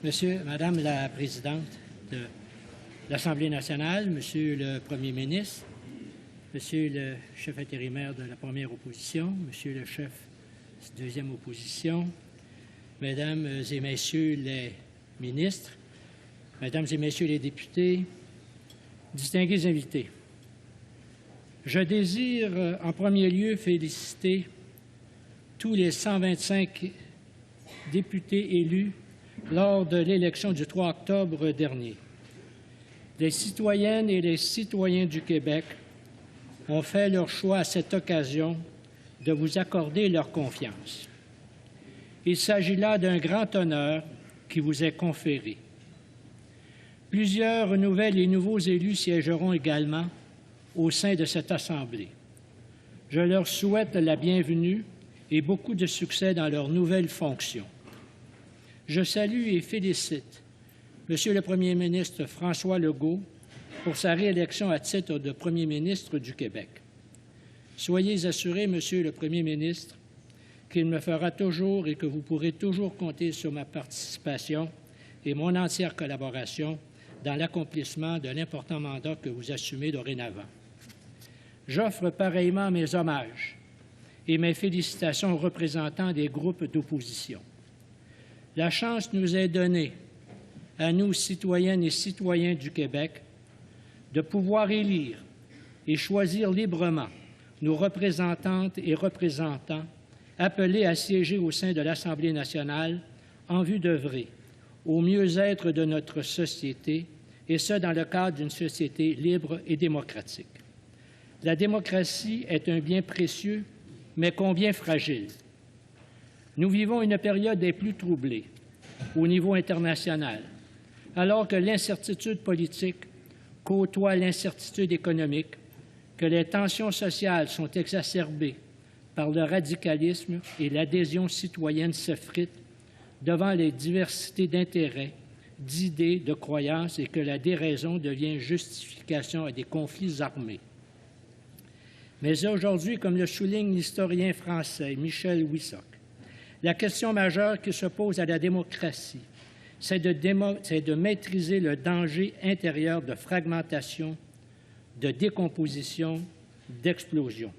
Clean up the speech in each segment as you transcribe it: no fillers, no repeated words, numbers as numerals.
Madame la Présidente de l'Assemblée nationale, Monsieur le Premier ministre, Monsieur le chef intérimaire de la première opposition, Monsieur le chef de la deuxième opposition, Mesdames et Messieurs les ministres, Mesdames et Messieurs les députés, distingués invités, je désire en premier lieu féliciter tous les 125 députés élus lors de l'élection du 3 octobre dernier. Les citoyennes et les citoyens du Québec ont fait leur choix à cette occasion de vous accorder leur confiance. Il s'agit là d'un grand honneur qui vous est conféré. Plusieurs nouvelles et nouveaux élus siégeront également au sein de cette Assemblée. Je leur souhaite la bienvenue et beaucoup de succès dans leurs nouvelles fonctions. Je salue et félicite Monsieur le Premier ministre François Legault pour sa réélection à titre de Premier ministre du Québec. Soyez assuré, Monsieur le Premier ministre, qu'il me fera toujours et que vous pourrez toujours compter sur ma participation et mon entière collaboration dans l'accomplissement de l'important mandat que vous assumez dorénavant. J'offre pareillement mes hommages et mes félicitations aux représentants des groupes d'opposition. La chance nous est donnée, à nous, citoyennes et citoyens du Québec, de pouvoir élire et choisir librement nos représentantes et représentants appelés à siéger au sein de l'Assemblée nationale en vue d'œuvrer au mieux-être de notre société, et ce, dans le cadre d'une société libre et démocratique. La démocratie est un bien précieux, mais combien fragile. Nous vivons une période des plus troublées au niveau international, alors que l'incertitude politique côtoie l'incertitude économique, que les tensions sociales sont exacerbées par le radicalisme et l'adhésion citoyenne s'effrite devant les diversités d'intérêts, d'idées, de croyances et que la déraison devient justification à des conflits armés. Mais aujourd'hui, comme le souligne l'historien français Michel Wissock, la question majeure qui se pose à la démocratie, c'est de maîtriser le danger intérieur de fragmentation, de décomposition, d'explosion.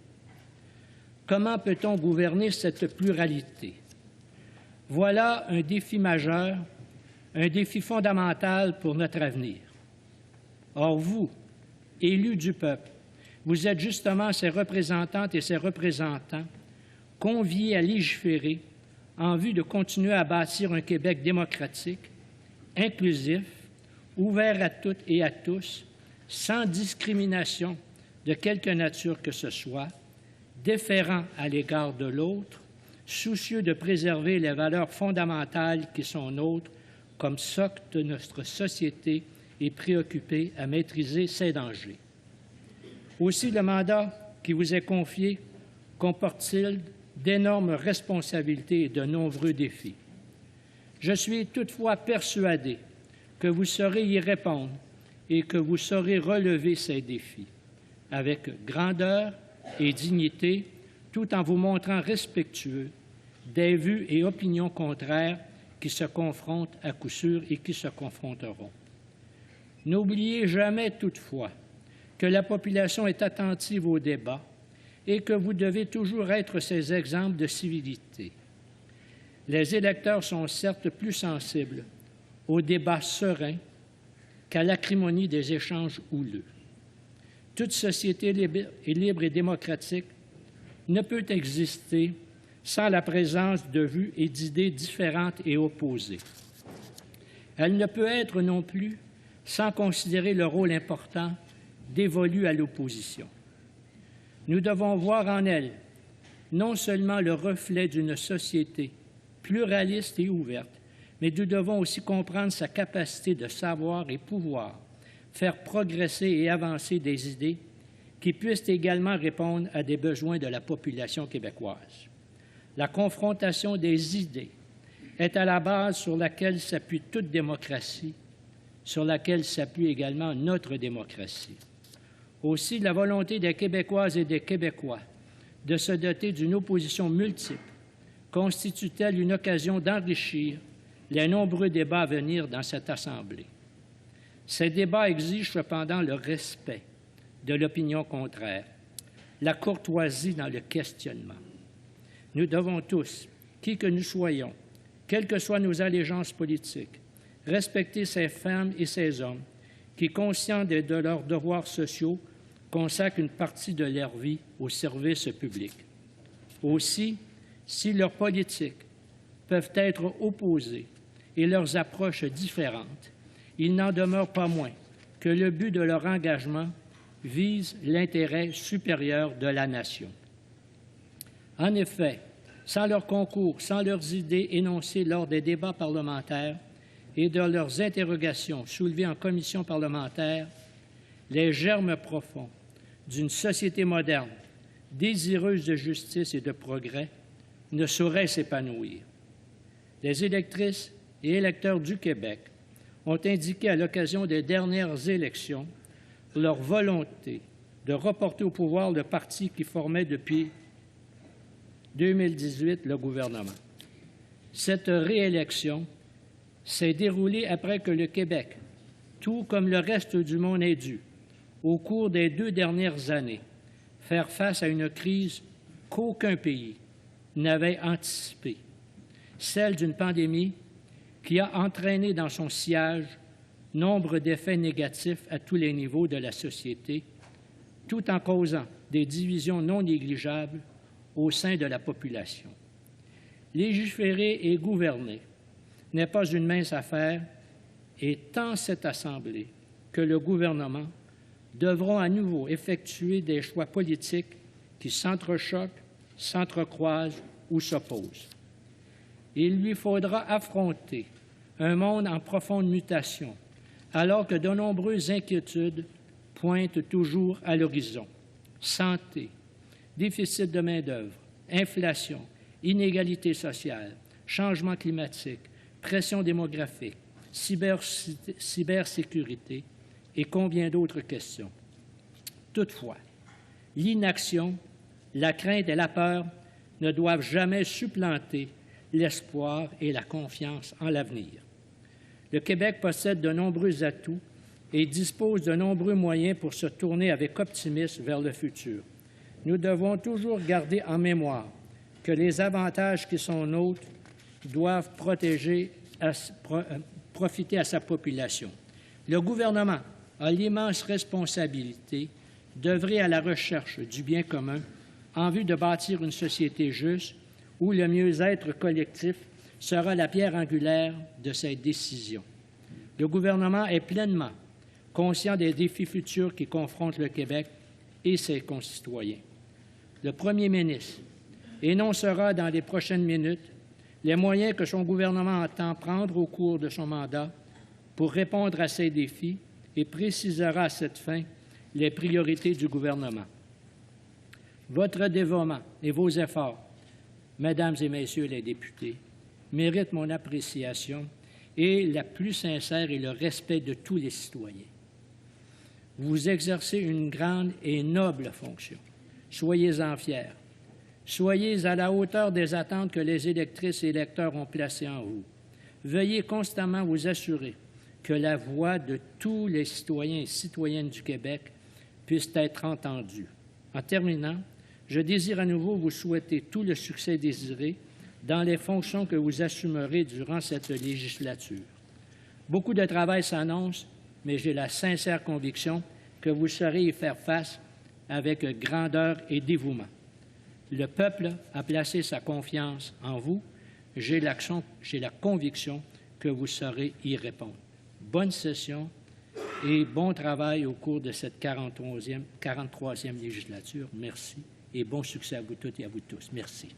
Comment peut-on gouverner cette pluralité? Voilà un défi majeur, un défi fondamental pour notre avenir. Or, vous, élus du peuple, vous êtes justement ces représentantes et ces représentants conviés à légiférer en vue de continuer à bâtir un Québec démocratique, inclusif, ouvert à toutes et à tous, sans discrimination de quelque nature que ce soit, déférent à l'égard de l'autre, soucieux de préserver les valeurs fondamentales qui sont nôtres comme socle de notre société et préoccupé à maîtriser ces dangers. Aussi, le mandat qui vous est confié comporte-t-il d'énormes responsabilités et de nombreux défis. Je suis toutefois persuadé que vous saurez y répondre et que vous saurez relever ces défis avec grandeur et dignité, tout en vous montrant respectueux des vues et opinions contraires qui se confrontent à coup sûr et qui se confronteront. N'oubliez jamais toutefois que la population est attentive au débat et que vous devez toujours être ces exemples de civilité. Les électeurs sont certes plus sensibles au débat serein qu'à l'acrimonie des échanges houleux. Toute société libre et démocratique ne peut exister sans la présence de vues et d'idées différentes et opposées. Elle ne peut être non plus sans considérer le rôle important dévolu à l'opposition. Nous devons voir en elle non seulement le reflet d'une société pluraliste et ouverte, mais nous devons aussi comprendre sa capacité de savoir et pouvoir faire progresser et avancer des idées qui puissent également répondre à des besoins de la population québécoise. La confrontation des idées est à la base sur laquelle s'appuie toute démocratie, sur laquelle s'appuie également notre démocratie. Aussi, la volonté des Québécoises et des Québécois de se doter d'une opposition multiple constitue-t-elle une occasion d'enrichir les nombreux débats à venir dans cette Assemblée. Ces débats exigent cependant le respect de l'opinion contraire, la courtoisie dans le questionnement. Nous devons tous, qui que nous soyons, quelles que soient nos allégeances politiques, respecter ces femmes et ces hommes qui, conscients de leurs devoirs sociaux, consacrent une partie de leur vie au service public. Aussi, si leurs politiques peuvent être opposées et leurs approches différentes, il n'en demeure pas moins que le but de leur engagement vise l'intérêt supérieur de la nation. En effet, sans leur concours, sans leurs idées énoncées lors des débats parlementaires et de leurs interrogations soulevées en commission parlementaire, les germes profonds d'une société moderne, désireuse de justice et de progrès, ne sauraient s'épanouir. Les électrices et électeurs du Québec ont indiqué à l'occasion des dernières élections leur volonté de reporter au pouvoir le parti qui formait depuis 2018 le gouvernement. Cette réélection s'est déroulée après que le Québec, tout comme le reste du monde, ait dû, au cours des 2 dernières années, faire face à une crise qu'aucun pays n'avait anticipée, celle d'une pandémie qui a entraîné dans son sillage nombre d'effets négatifs à tous les niveaux de la société, tout en causant des divisions non négligeables au sein de la population. Légiférer et gouverner n'est pas une mince affaire et tant cette Assemblée que le gouvernement devront à nouveau effectuer des choix politiques qui s'entrechoquent, s'entrecroisent ou s'opposent. Il lui faudra affronter un monde en profonde mutation, alors que de nombreuses inquiétudes pointent toujours à l'horizon. Santé, déficit de main-d'œuvre, inflation, inégalité sociale, changement climatique, pression démographique, cybersécurité et combien d'autres questions. Toutefois, l'inaction, la crainte et la peur ne doivent jamais supplanter l'espoir et la confiance en l'avenir. Le Québec possède de nombreux atouts et dispose de nombreux moyens pour se tourner avec optimisme vers le futur. Nous devons toujours garder en mémoire que les avantages qui sont nôtres doivent profiter à sa population. Le gouvernement a l'immense responsabilité d'œuvrer à la recherche du bien commun en vue de bâtir une société juste où le mieux-être collectif sera la pierre angulaire de cette décision. Le gouvernement est pleinement conscient des défis futurs qui confrontent le Québec et ses concitoyens. Le premier ministre énoncera dans les prochaines minutes les moyens que son gouvernement entend prendre au cours de son mandat pour répondre à ces défis et précisera à cette fin les priorités du gouvernement. Votre dévouement et vos efforts, Mesdames et Messieurs les députés, méritent mon appréciation et la plus sincère et le respect de tous les citoyens. Vous exercez une grande et noble fonction. Soyez-en fiers. Soyez à la hauteur des attentes que les électrices et électeurs ont placées en vous. Veuillez constamment vous assurer que la voix de tous les citoyens et citoyennes du Québec puisse être entendue. En terminant, je désire à nouveau vous souhaiter tout le succès désiré dans les fonctions que vous assumerez durant cette législature. Beaucoup de travail s'annonce, mais j'ai la sincère conviction que vous saurez y faire face avec grandeur et dévouement. Le peuple a placé sa confiance en vous. J'ai la conviction que vous saurez y répondre. Bonne session et bon travail au cours de cette 43e législature. Merci et bon succès à vous toutes et à vous tous. Merci.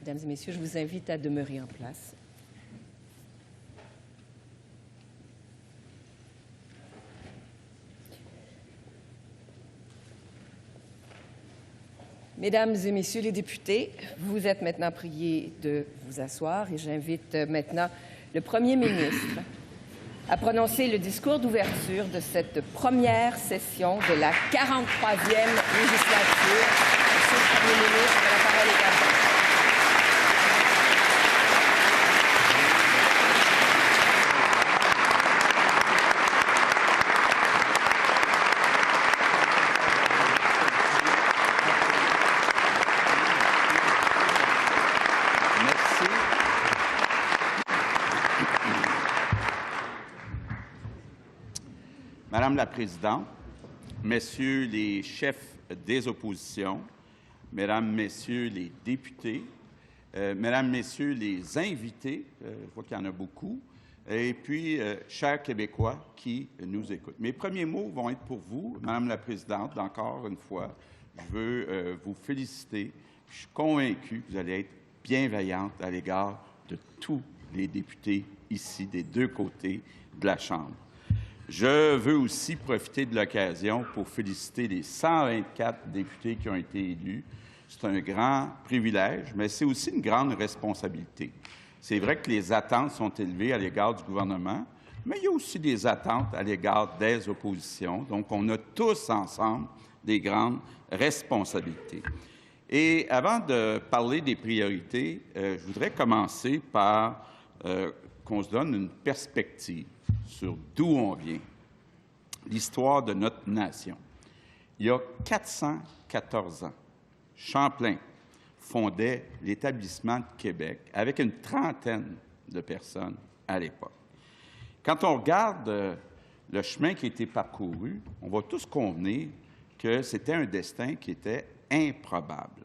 Mesdames et messieurs, je vous invite à demeurer en place. Mesdames et messieurs les députés, vous êtes maintenant priés de vous asseoir et j'invite maintenant le Premier ministre à prononcer le discours d'ouverture de cette première session de la 43e législature. Monsieur le Premier ministre, la parole est à vous. Madame la Présidente, Messieurs les chefs des oppositions, Mesdames, Messieurs les députés, Mesdames, Messieurs les invités, je vois qu'il y en a beaucoup, et puis, chers Québécois qui nous écoutent. Mes premiers mots vont être pour vous, Madame la Présidente, encore une fois. Je veux vous féliciter. Je suis convaincu que vous allez être bienveillante à l'égard de tous les députés ici, des deux côtés de la Chambre. Je veux aussi profiter de l'occasion pour féliciter les 124 députés qui ont été élus. C'est un grand privilège, mais c'est aussi une grande responsabilité. C'est vrai que les attentes sont élevées à l'égard du gouvernement, mais il y a aussi des attentes à l'égard des oppositions. Donc, on a tous ensemble des grandes responsabilités. Et avant de parler des priorités, je voudrais commencer par qu'on se donne une perspective sur d'où on vient, l'histoire de notre nation. Il y a 414 ans, Champlain fondait l'Établissement de Québec avec une trentaine de personnes à l'époque. Quand on regarde le chemin qui a été parcouru, on va tous convenir que c'était un destin qui était improbable.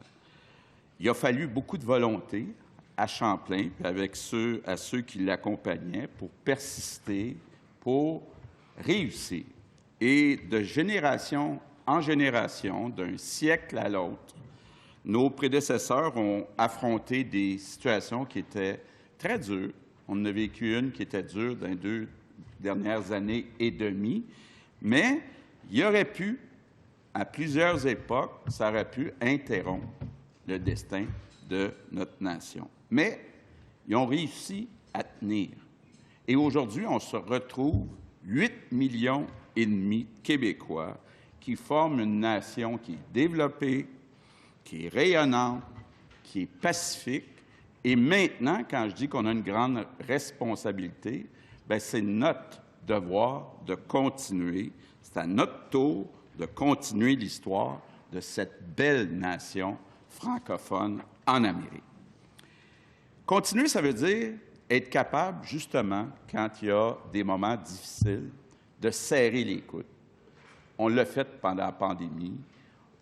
Il a fallu beaucoup de volonté à Champlain, puis avec ceux qui l'accompagnaient, pour persister, pour réussir. Et de génération en génération, d'un siècle à l'autre, nos prédécesseurs ont affronté des situations qui étaient très dures. On en a vécu une qui était dure dans les 2 dernières années et demie, mais il aurait pu, à plusieurs époques, ça aurait pu interrompre le destin de notre nation. Mais ils ont réussi à tenir. Et aujourd'hui, on se retrouve 8,5 millions de Québécois qui forment une nation qui est développée, qui est rayonnante, qui est pacifique. Et maintenant, quand je dis qu'on a une grande responsabilité, bien, c'est notre devoir de continuer. C'est à notre tour de continuer l'histoire de cette belle nation francophone en Amérique. Continuer, ça veut dire être capable, justement, quand il y a des moments difficiles, de serrer les coudes. On l'a fait pendant la pandémie,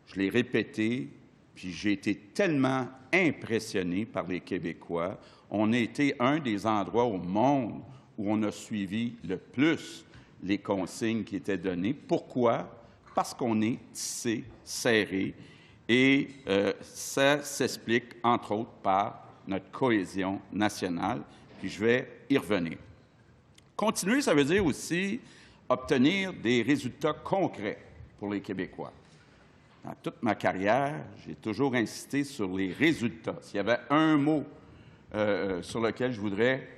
je l'ai répété, puis j'ai été tellement impressionné par les Québécois. On a été un des endroits au monde où on a suivi le plus les consignes qui étaient données. Pourquoi? Parce qu'on est tissé, serré, et ça s'explique, entre autres, par notre cohésion nationale, puis je vais y revenir. Continuer, ça veut dire aussi obtenir des résultats concrets pour les Québécois. Dans toute ma carrière, j'ai toujours insisté sur les résultats. S'il y avait un mot sur lequel je voudrais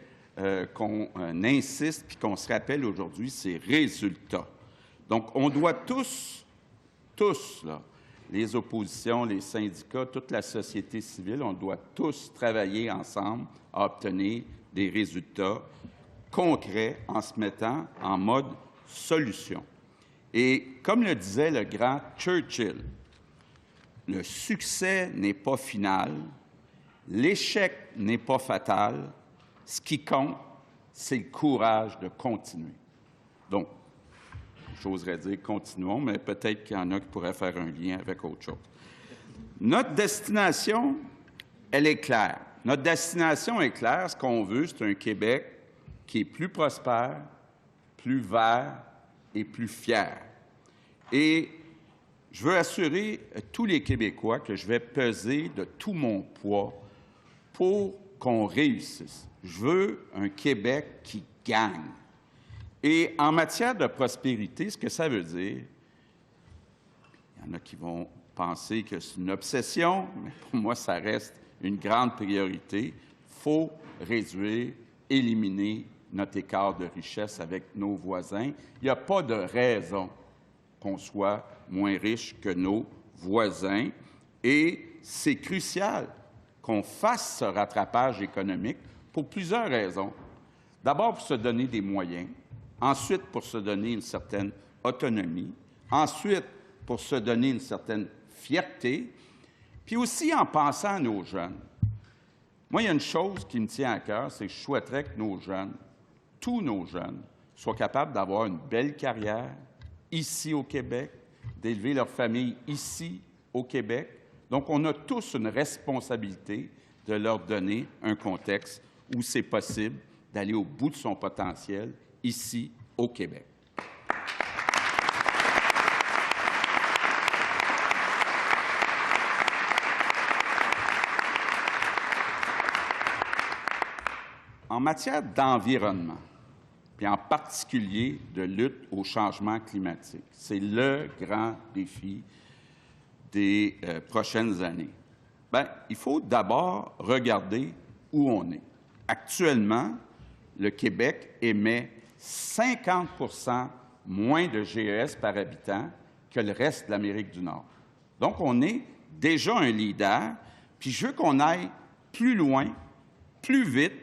qu'on insiste et qu'on se rappelle aujourd'hui, c'est résultats. Donc, on doit tous, là, les oppositions, les syndicats, toute la société civile, on doit tous travailler ensemble à obtenir des résultats concrets en se mettant en mode solution. Et comme le disait le grand Churchill, le succès n'est pas final, l'échec n'est pas fatal, ce qui compte, c'est le courage de continuer. Donc, j'oserais dire continuons, mais peut-être qu'il y en a qui pourraient faire un lien avec autre chose. Notre destination, elle est claire. Notre destination est claire. Ce qu'on veut, c'est un Québec qui est plus prospère, plus vert et plus fier. Et je veux assurer tous les Québécois que je vais peser de tout mon poids pour qu'on réussisse. Je veux un Québec qui gagne. Et en matière de prospérité, ce que ça veut dire, il y en a qui vont penser que c'est une obsession, mais pour moi, ça reste une grande priorité. Il faut réduire, éliminer notre écart de richesse avec nos voisins. Il n'y a pas de raison qu'on soit moins riche que nos voisins. Et c'est crucial qu'on fasse ce rattrapage économique pour plusieurs raisons. D'abord, pour se donner des moyens. Ensuite, pour se donner une certaine autonomie. Ensuite, pour se donner une certaine fierté. Puis aussi en pensant à nos jeunes. Moi, il y a une chose qui me tient à cœur, c'est que je souhaiterais que nos jeunes, tous nos jeunes, soient capables d'avoir une belle carrière ici au Québec, d'élever leur famille ici au Québec. Donc, on a tous une responsabilité de leur donner un contexte où c'est possible d'aller au bout de son potentiel ici au Québec. En matière d'environnement, puis en particulier de lutte au changement climatique, c'est le grand défi des prochaines années. Bien, il faut d'abord regarder où on est. Actuellement, le Québec émet 50 % moins de GES par habitant que le reste de l'Amérique du Nord. Donc, on est déjà un leader, puis je veux qu'on aille plus loin, plus vite,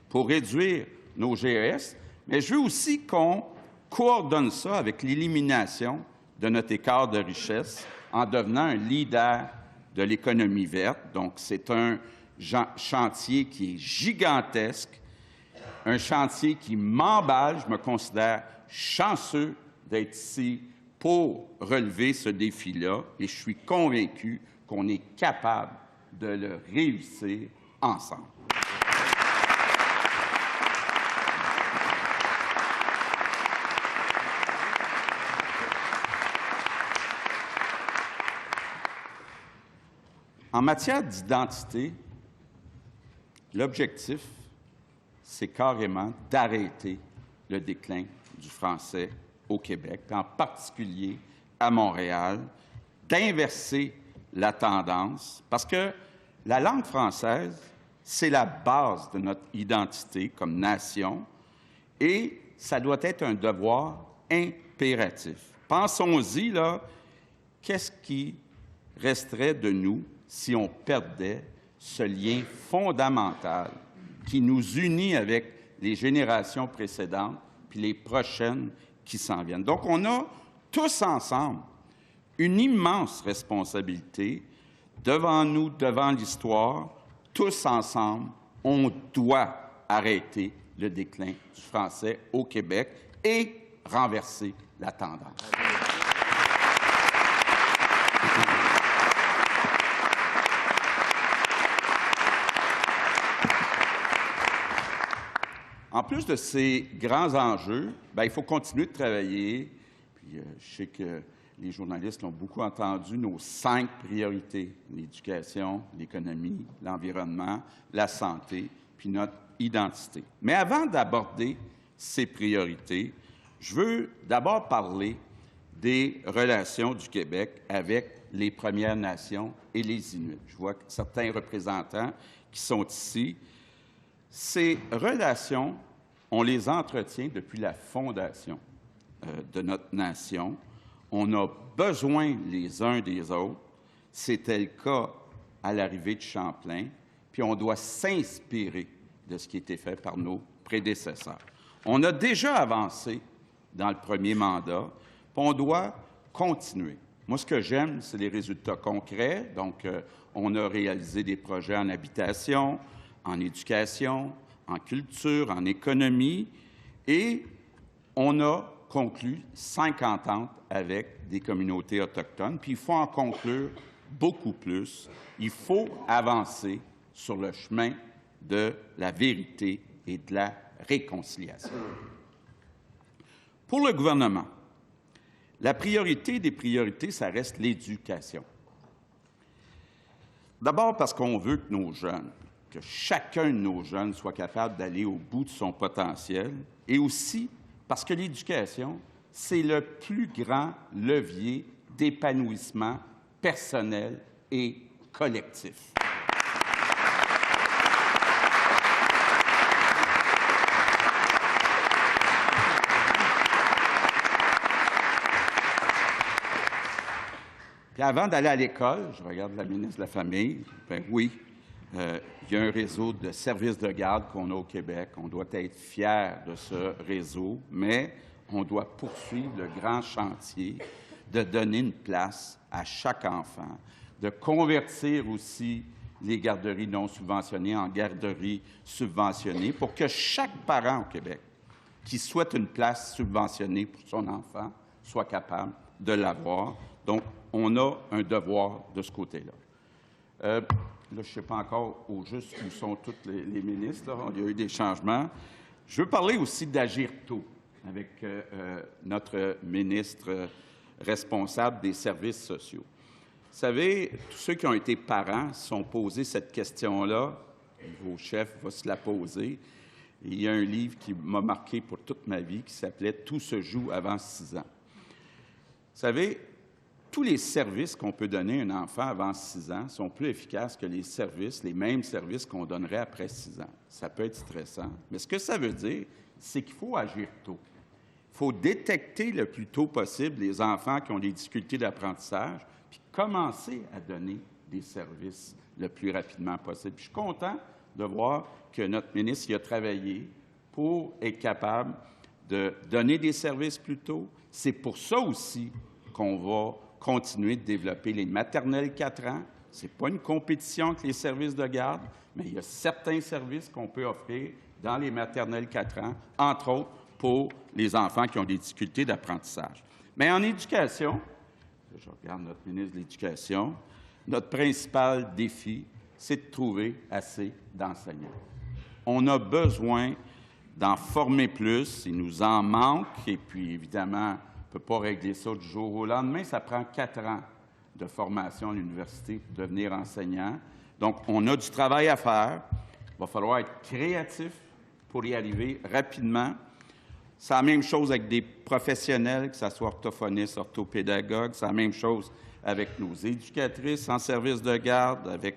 pour réduire nos GES, mais je veux aussi qu'on coordonne ça avec l'élimination de notre écart de richesse en devenant un leader de l'économie verte. Donc, c'est un chantier qui est gigantesque, un chantier qui m'emballe. Je me considère chanceux d'être ici pour relever ce défi-là et je suis convaincu qu'on est capable de le réussir ensemble. En matière d'identité, l'objectif, c'est carrément d'arrêter le déclin du français au Québec, en particulier à Montréal, d'inverser la tendance, parce que la langue française, c'est la base de notre identité comme nation et ça doit être un devoir impératif. Pensons-y, là, qu'est-ce qui resterait de nous si on perdait ce lien fondamental qui nous unit avec les générations précédentes puis les prochaines qui s'en viennent. Donc, on a tous ensemble une immense responsabilité devant nous, devant l'histoire. Tous ensemble, on doit arrêter le déclin du français au Québec et renverser la tendance. En plus de ces grands enjeux, bien, il faut continuer de travailler. Puis, je sais que les journalistes l'ont beaucoup entendu, nos 5 priorités, l'éducation, l'économie, l'environnement, la santé, puis notre identité. Mais avant d'aborder ces priorités, je veux d'abord parler des relations du Québec avec les Premières Nations et les Inuits. Je vois certains représentants qui sont ici. Ces relations, on les entretient depuis la fondation de notre nation. On a besoin les uns des autres. C'était le cas à l'arrivée de Champlain. Puis on doit s'inspirer de ce qui a été fait par nos prédécesseurs. On a déjà avancé dans le premier mandat, puis on doit continuer. Moi, ce que j'aime, c'est les résultats concrets. Donc, on a réalisé des projets en habitation, en éducation, en culture, en économie, et on a conclu 5 ententes avec des communautés autochtones, puis il faut en conclure beaucoup plus. Il faut avancer sur le chemin de la vérité et de la réconciliation. Pour le gouvernement, la priorité des priorités, ça reste l'éducation. D'abord parce qu'on veut que nos jeunes, que chacun de nos jeunes soit capable d'aller au bout de son potentiel, et aussi parce que l'éducation, c'est le plus grand levier d'épanouissement personnel et collectif. Puis avant d'aller à l'école, je regarde la ministre de la Famille, bien oui, il y a un réseau de services de garde qu'on a au Québec. On doit être fiers de ce réseau, mais on doit poursuivre le grand chantier de donner une place à chaque enfant, de convertir aussi les garderies non subventionnées en garderies subventionnées pour que chaque parent au Québec qui souhaite une place subventionnée pour son enfant soit capable de l'avoir. Donc, on a un devoir de ce côté-là. Là, je ne sais pas encore au juste où sont tous les ministres. Là. Il y a eu des changements. Je veux parler aussi d'Agir tôt avec notre ministre responsable des services sociaux. Vous savez, tous ceux qui ont été parents se sont posés cette question-là. Vos chefs vont se la poser. Et il y a un livre qui m'a marqué pour toute ma vie qui s'appelait « Tout se joue avant 6 ans ». Vous savez, tous les services qu'on peut donner à un enfant avant 6 ans sont plus efficaces que les mêmes services qu'on donnerait après 6 ans. Ça peut être stressant, mais ce que ça veut dire, c'est qu'il faut agir tôt. Il faut détecter le plus tôt possible les enfants qui ont des difficultés d'apprentissage, puis commencer à donner des services le plus rapidement possible. Puis je suis content de voir que notre ministre y a travaillé pour être capable de donner des services plus tôt. C'est pour ça aussi qu'on va continuer de développer les maternelles 4 ans. Ce n'est pas une compétition avec les services de garde, mais il y a certains services qu'on peut offrir dans les maternelles 4 ans, entre autres pour les enfants qui ont des difficultés d'apprentissage. Mais en éducation, je regarde notre ministre de l'Éducation, notre principal défi, c'est de trouver assez d'enseignants. On a besoin d'en former plus, il nous en manque, et puis évidemment, on ne peut pas régler ça du jour au lendemain. Ça prend 4 ans de formation à l'université pour devenir enseignant. Donc, on a du travail à faire. Il va falloir être créatif pour y arriver rapidement. C'est la même chose avec des professionnels, que ce soit orthophonistes, orthopédagogues. C'est la même chose avec nos éducatrices en service de garde, avec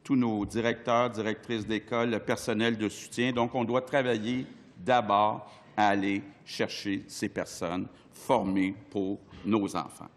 tous nos directeurs, directrices d'école, le personnel de soutien. Donc, on doit travailler d'abord à aller chercher ces personnes formées pour nos enfants.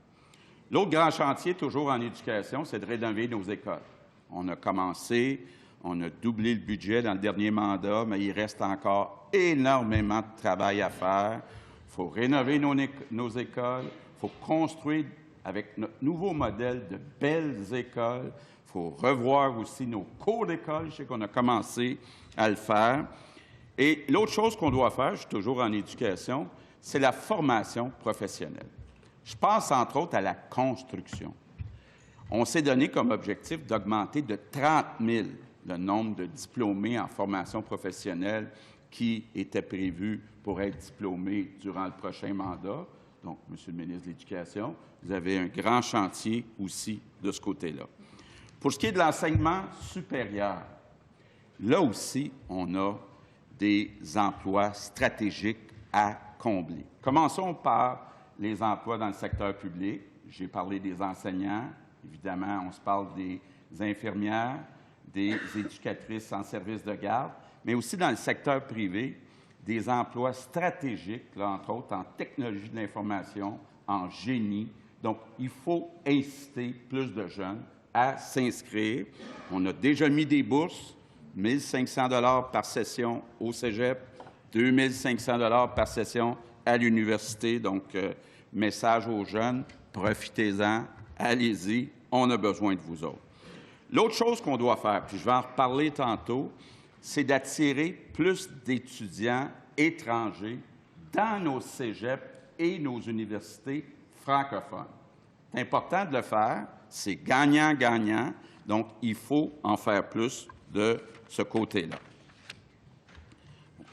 L'autre grand chantier, toujours en éducation, c'est de rénover nos écoles. On a commencé, on a doublé le budget dans le dernier mandat, mais il reste encore énormément de travail à faire. Il faut rénover nos écoles, il faut construire avec notre nouveau modèle de belles écoles. Il faut revoir aussi nos cours d'école. Je sais qu'on a commencé à le faire. Et l'autre chose qu'on doit faire, je suis toujours en éducation, c'est la formation professionnelle. Je pense entre autres à la construction. On s'est donné comme objectif d'augmenter de 30 000 le nombre de diplômés en formation professionnelle qui étaient prévus pour être diplômés durant le prochain mandat. Donc, Monsieur le ministre de l'Éducation, vous avez un grand chantier aussi de ce côté-là. Pour ce qui est de l'enseignement supérieur, là aussi, on a des emplois stratégiques à combler. Commençons par les emplois dans le secteur public. J'ai parlé des enseignants. Évidemment, on se parle des infirmières, des éducatrices en service de garde, mais aussi dans le secteur privé, des emplois stratégiques, là, entre autres en technologie de l'information, en génie. Donc, il faut inciter plus de jeunes à s'inscrire. On a déjà mis des bourses, 1 500 $ par session au cégep, 2 500 $ par session à l'université. Donc, message aux jeunes, profitez-en, allez-y, on a besoin de vous autres. L'autre chose qu'on doit faire, puis je vais en reparler tantôt, c'est d'attirer plus d'étudiants étrangers dans nos cégeps et nos universités francophones. C'est important de le faire, c'est gagnant-gagnant, donc il faut en faire plus de ce côté-là.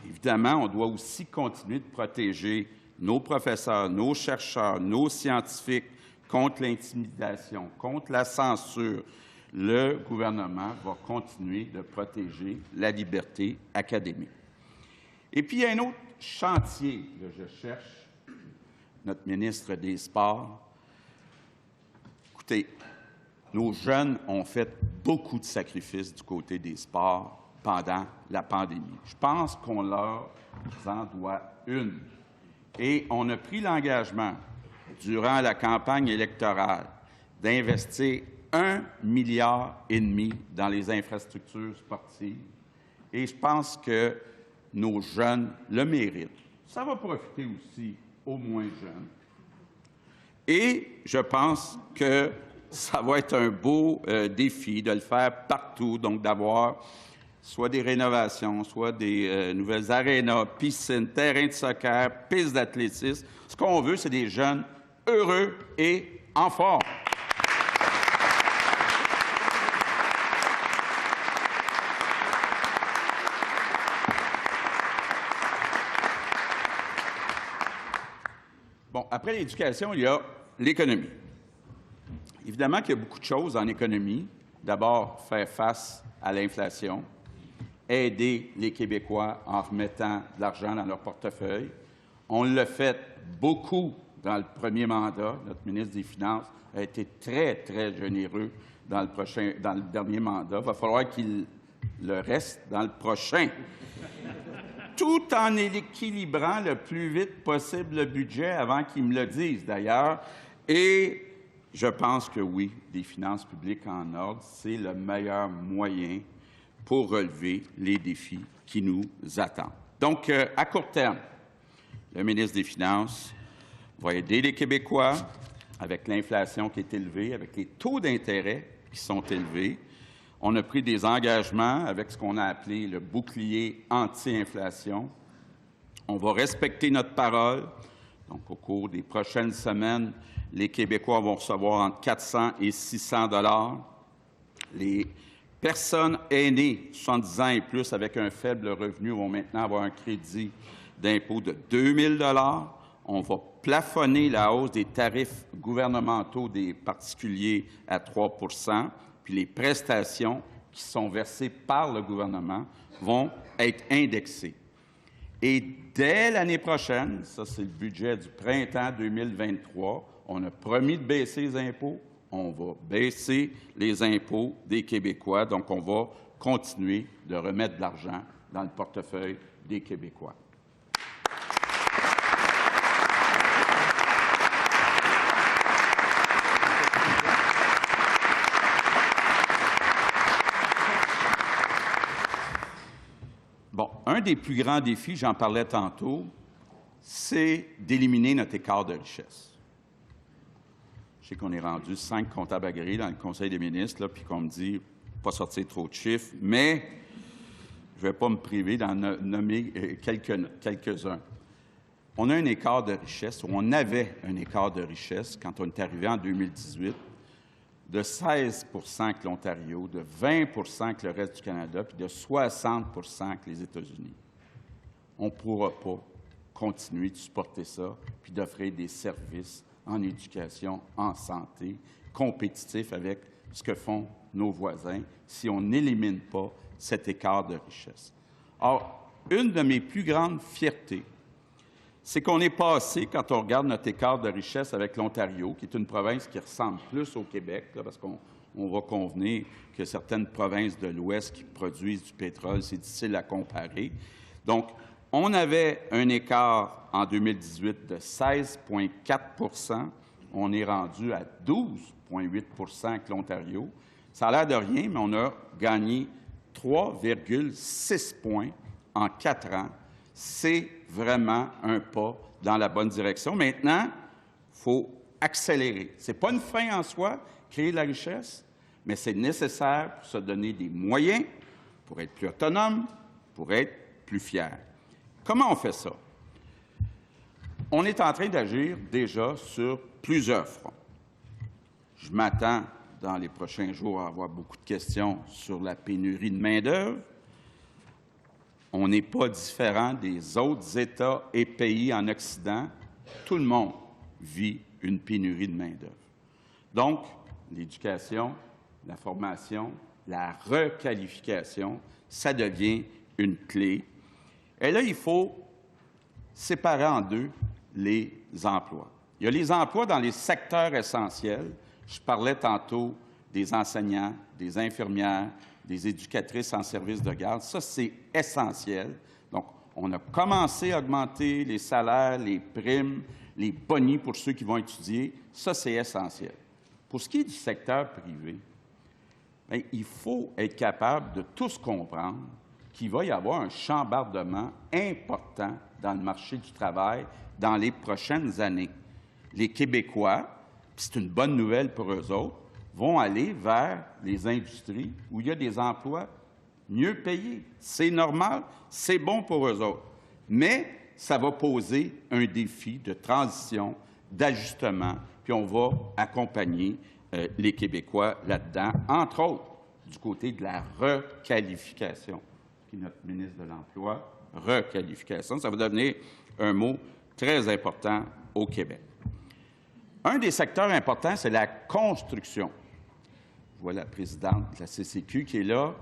Évidemment, on doit aussi continuer de protéger nos professeurs, nos chercheurs, nos scientifiques contre l'intimidation, contre la censure. le gouvernement va continuer de protéger la liberté académique. Et puis, il y a un autre chantier que je cherche, notre ministre des Sports. Écoutez, nos jeunes ont fait beaucoup de sacrifices du côté des sports pendant la pandémie. Je pense qu'on leur en doit une. Et on a pris l'engagement, durant la campagne électorale, d'investir 1,5 milliard dans les infrastructures sportives. Et je pense que nos jeunes le méritent. Ça va profiter aussi aux moins jeunes. Et je pense que ça va être un beau défi de le faire partout, donc d'avoir soit des rénovations, soit des nouvelles arénas, piscines, terrains de soccer, pistes d'athlétisme. Ce qu'on veut, c'est des jeunes heureux et en forme. Bon, après l'éducation, il y a l'économie. Évidemment qu'il y a beaucoup de choses en économie. D'abord, faire face à l'inflation, aider les Québécois en remettant de l'argent dans leur portefeuille. On l'a fait beaucoup dans le premier mandat. Notre ministre des Finances a été très, très généreux dans le dernier mandat. Il va falloir qu'il le reste dans le prochain. Tout en équilibrant le plus vite possible le budget avant qu'ils me le disent, d'ailleurs. Et je pense que oui, des finances publiques en ordre, c'est le meilleur moyen pour relever les défis qui nous attendent. Donc, à court terme, le ministre des Finances va aider les Québécois avec l'inflation qui est élevée, avec les taux d'intérêt qui sont élevés. On a pris des engagements avec ce qu'on a appelé le bouclier anti-inflation. On va respecter notre parole. Donc, au cours des prochaines semaines, les Québécois vont recevoir entre 400 et 600 $. Les personnes aînées, 70 ans et plus, avec un faible revenu, vont maintenant avoir un crédit d'impôt de 2 000 $. On va plafonner la hausse des tarifs gouvernementaux des particuliers à 3 %, puis les prestations qui sont versées par le gouvernement vont être indexées. Et dès l'année prochaine, ça c'est le budget du printemps 2023, on a promis de baisser les impôts, on va baisser les impôts des Québécois, donc on va continuer de remettre de l'argent dans le portefeuille des Québécois. Bon, un des plus grands défis, j'en parlais tantôt, c'est d'éliminer notre écart de richesse. Je sais qu'on est rendu 5 comptables agréés dans le Conseil des ministres, là, puis qu'on me dit pas sortir trop de chiffres, mais je ne vais pas me priver d'en nommer quelques-uns. On a un écart de richesse, ou on avait un écart de richesse quand on est arrivé en 2018, de 16 % que l'Ontario, de 20 % que le reste du Canada, puis de 60 % que les États-Unis. On ne pourra pas continuer de supporter ça, puis d'offrir des services en éducation, en santé, compétitifs avec ce que font nos voisins, si on n'élimine pas cet écart de richesse. Or, une de mes plus grandes fiertés, c'est qu'on est passé, quand on regarde notre écart de richesse avec l'Ontario, qui est une province qui ressemble plus au Québec, là, parce qu'on va convenir que certaines provinces de l'Ouest qui produisent du pétrole, c'est difficile à comparer. Donc, on avait un écart en 2018 de 16,4 %. On est rendu à 12,8 % avec l'Ontario. Ça a l'air de rien, mais on a gagné 3,6 points en 4 ans. C'est vraiment un pas dans la bonne direction. Maintenant, il faut accélérer. Ce n'est pas une fin en soi, créer de la richesse, mais c'est nécessaire pour se donner des moyens, pour être plus autonome, pour être plus fier. Comment on fait ça? On est en train d'agir déjà sur plusieurs fronts. Je m'attends dans les prochains jours à avoir beaucoup de questions sur la pénurie de main-d'œuvre. On n'est pas différent des autres États et pays en Occident. Tout le monde vit une pénurie de main-d'œuvre. Donc, l'éducation, la formation, la requalification, ça devient une clé. Et là, il faut séparer en deux les emplois. Il y a les emplois dans les secteurs essentiels. Je parlais tantôt des enseignants, des infirmières, des éducatrices en service de garde. Ça, c'est essentiel. Donc, on a commencé à augmenter les salaires, les primes, les bonis pour ceux qui vont étudier. Ça, c'est essentiel. Pour ce qui est du secteur privé, bien, il faut être capable de tous comprendre qu'il va y avoir un chambardement important dans le marché du travail dans les prochaines années. Les Québécois, puis c'est une bonne nouvelle pour eux autres, vont aller vers les industries où il y a des emplois mieux payés. C'est normal, c'est bon pour eux autres. Mais ça va poser un défi de transition, d'ajustement, puis on va accompagner les Québécois là-dedans, entre autres du côté de la requalification, qui est notre ministre de l'Emploi, requalification. Ça va devenir un mot très important au Québec. Un des secteurs importants, c'est la construction. Je vois la présidente de la CCQ qui est là.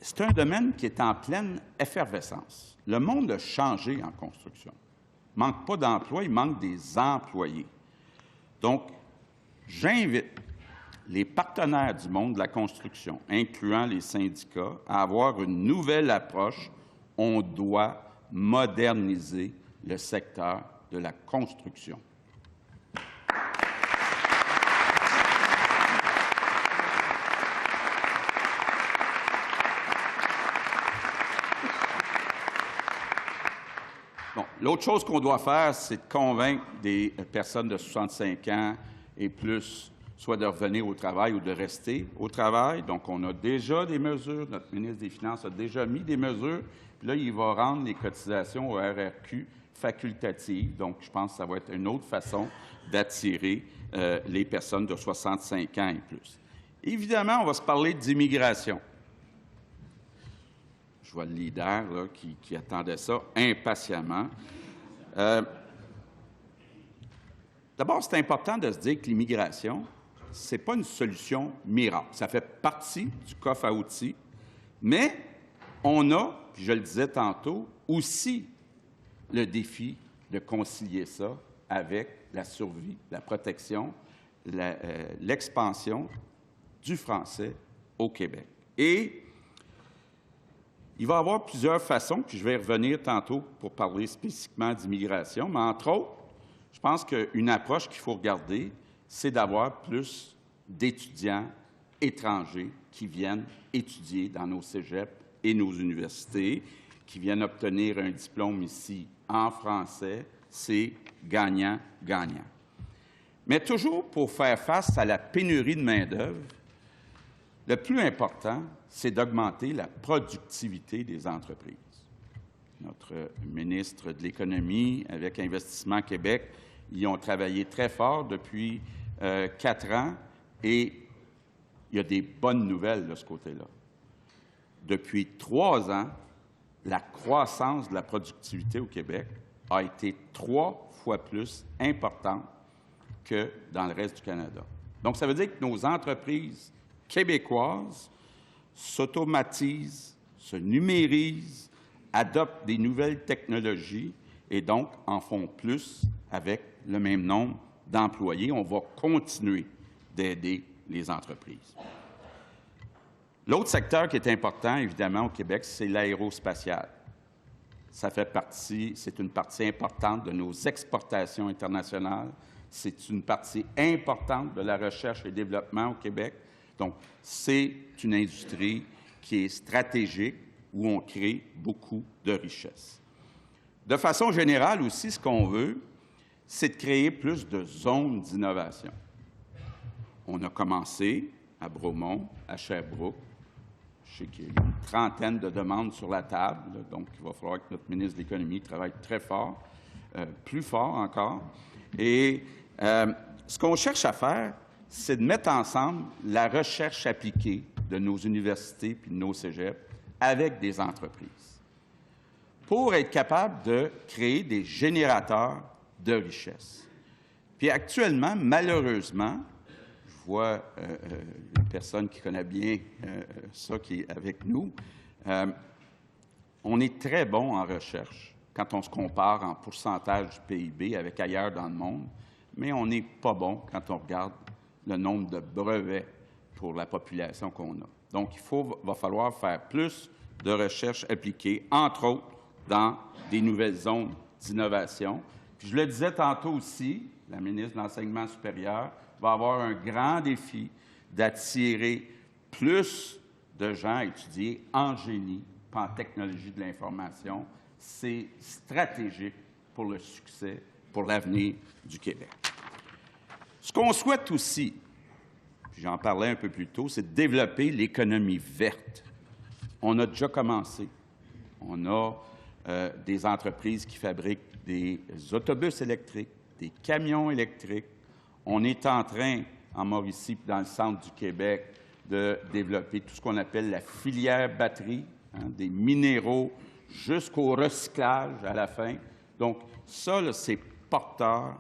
C'est un domaine qui est en pleine effervescence. Le monde a changé en construction. Il ne manque pas d'emplois, il manque des employés. Donc, j'invite les partenaires du monde de la construction, incluant les syndicats, à avoir une nouvelle approche. On doit moderniser le secteur de la construction. Bon, l'autre chose qu'on doit faire, c'est de convaincre des personnes de 65 ans et plus, soit de revenir au travail ou de rester au travail. Donc, on a déjà des mesures. Notre ministre des Finances a déjà mis des mesures. Puis là, il va rendre les cotisations au RRQ facultatives. Donc, je pense que ça va être une autre façon d'attirer les personnes de 65 ans et plus. Évidemment, on va se parler d'immigration. Je vois le leader là, qui attendait ça impatiemment. D'abord, c'est important de se dire que l'immigration, ce n'est pas une solution miracle. Ça fait partie du coffre à outils, mais on a, puis je le disais tantôt, aussi le défi de concilier ça avec la survie, la protection, l'expansion du français au Québec. Et il va y avoir plusieurs façons, puis je vais y revenir tantôt pour parler spécifiquement d'immigration, mais entre autres, je pense qu'une approche qu'il faut regarder, c'est d'avoir plus d'étudiants étrangers qui viennent étudier dans nos cégeps et nos universités, qui viennent obtenir un diplôme ici en français. C'est gagnant-gagnant. Mais toujours pour faire face à la pénurie de main-d'œuvre, le plus important, c'est d'augmenter la productivité des entreprises. Notre ministre de l'Économie, avec Investissement Québec, ils ont travaillé très fort depuis 4 ans et il y a des bonnes nouvelles de ce côté-là. Depuis 3 ans, la croissance de la productivité au Québec a été 3 fois plus importante que dans le reste du Canada. Donc, ça veut dire que nos entreprises québécoises s'automatisent, se numérisent, adoptent des nouvelles technologies et donc en font plus avec le même nombre d'employés. On va continuer d'aider les entreprises. L'autre secteur qui est important, évidemment, au Québec, c'est l'aérospatial. Ça fait partie, c'est une partie importante de nos exportations internationales. C'est une partie importante de la recherche et développement au Québec. Donc, c'est une industrie qui est stratégique, où on crée beaucoup de richesses. De façon générale aussi, ce qu'on veut, c'est de créer plus de zones d'innovation. On a commencé à Bromont, à Sherbrooke. Je sais qu'il y a une trentaine de demandes sur la table, donc il va falloir que notre ministre de l'Économie travaille très fort, plus fort encore. Et ce qu'on cherche à faire, c'est de mettre ensemble la recherche appliquée de nos universités et de nos cégeps avec des entreprises pour être capable de créer des générateurs de richesse. Puis actuellement, malheureusement, vois une personne qui connaît bien ça qui est avec nous. On est très bon en recherche quand on se compare en pourcentage du PIB avec ailleurs dans le monde, mais on n'est pas bon quand on regarde le nombre de brevets pour la population qu'on a. Donc, va falloir faire plus de recherche appliquée, entre autres dans des nouvelles zones d'innovation. Puis je le disais tantôt aussi, la ministre de l'Enseignement supérieur va avoir un grand défi d'attirer plus de gens à étudier en génie, en technologie de l'information. C'est stratégique pour le succès, pour l'avenir du Québec. Ce qu'on souhaite aussi, puis j'en parlais un peu plus tôt, c'est de développer l'économie verte. On a déjà commencé. On a des entreprises qui fabriquent des autobus électriques, des camions électriques. On est en train, en Mauricie, dans le centre du Québec, de développer tout ce qu'on appelle la filière batterie, des minéraux jusqu'au recyclage à la fin. Donc, ça, c'est porteur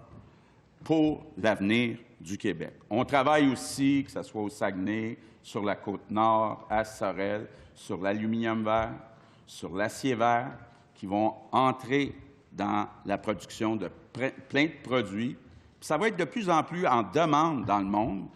pour l'avenir du Québec. On travaille aussi, que ce soit au Saguenay, sur la Côte-Nord, à Sorel, sur l'aluminium vert, sur l'acier vert, qui vont entrer dans la production de plein de produits. Puis ça va être de plus en plus en demande dans le monde.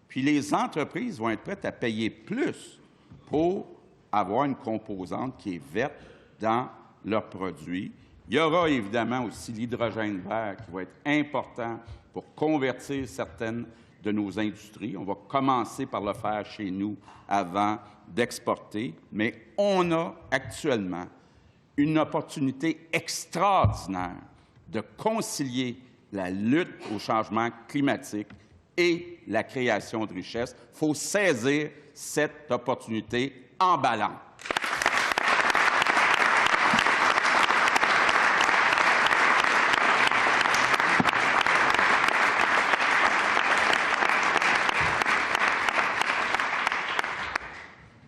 Puis les entreprises vont être prêtes à payer plus pour avoir une composante qui est verte dans leurs produits. Il y aura évidemment aussi l'hydrogène vert qui va être important pour convertir certaines de nos industries. On va commencer par le faire chez nous avant d'exporter, mais on a actuellement une opportunité extraordinaire de concilier la lutte au changement climatique et la création de richesses. Il faut saisir cette opportunité en balance.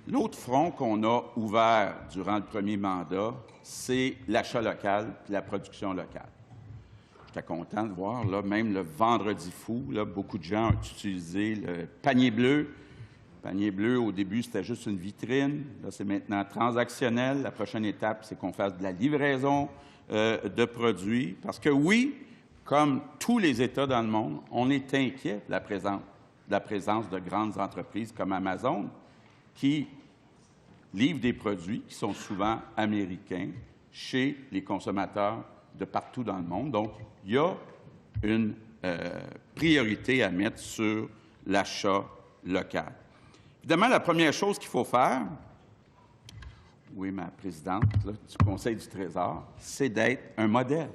L'autre front qu'on a ouvert durant le premier mandat, c'est l'achat local et la production locale. J'étais content de voir, là, même le vendredi fou, là, beaucoup de gens ont utilisé le panier bleu. Le panier bleu, au début, c'était juste une vitrine. Là, c'est maintenant transactionnel. La prochaine étape, c'est qu'on fasse de la livraison de produits. Parce que oui, comme tous les États dans le monde, on est inquiet de la présence de grandes entreprises comme Amazon qui livrent des produits qui sont souvent américains chez les consommateurs de partout dans le monde. Donc, il y a une priorité à mettre sur l'achat local. Évidemment, la première chose qu'il faut faire, oui, ma présidente là, du Conseil du Trésor, c'est d'être un modèle.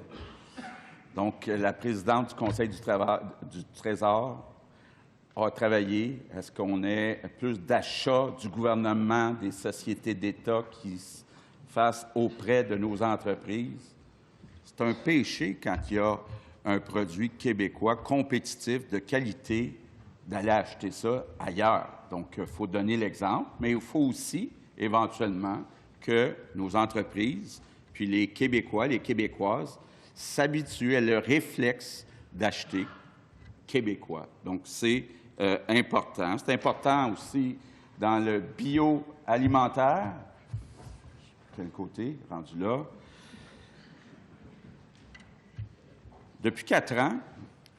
Donc, la présidente du Conseil du Trésor a travaillé à ce qu'on ait plus d'achats du gouvernement, des sociétés d'État qui se fassent auprès de nos entreprises. C'est un péché quand il y a un produit québécois compétitif, de qualité, d'aller acheter ça ailleurs. Donc, il faut donner l'exemple, mais il faut aussi, éventuellement, que nos entreprises, puis les Québécois, les Québécoises, s'habituent à leur réflexe d'acheter québécois. Donc, c'est important. C'est important aussi dans le bioalimentaire. Quel côté, rendu là? Depuis 4 ans,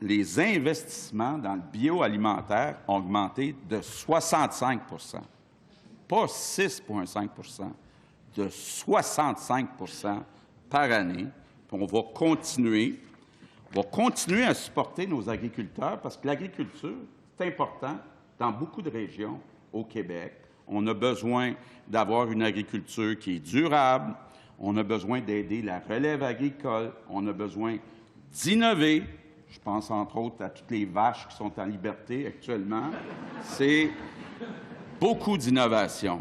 les investissements dans le bioalimentaire ont augmenté de 65 %. Pas 6,5 %, de 65 % par année. Puis on va continuer à supporter nos agriculteurs parce que l'agriculture, c'est important dans beaucoup de régions au Québec. On a besoin d'avoir une agriculture qui est durable. On a besoin d'aider la relève agricole. On a besoin d'innover. Je pense entre autres à toutes les vaches qui sont en liberté actuellement. C'est beaucoup d'innovation.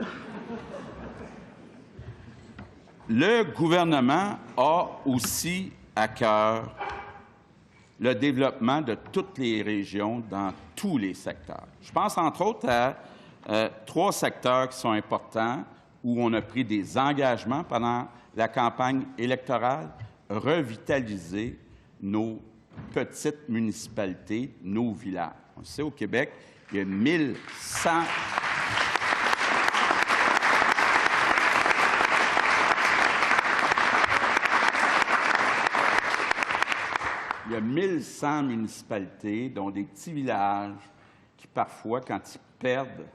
Le gouvernement a aussi à cœur le développement de toutes les régions dans tous les secteurs. Je pense entre autres à 3 secteurs qui sont importants où on a pris des engagements pendant la campagne électorale, revitaliser nos petites municipalités, nos villages. On sait au Québec Il y a 1100... Il y a 1100 municipalités, dont des petits villages, qui parfois, quand ils perdent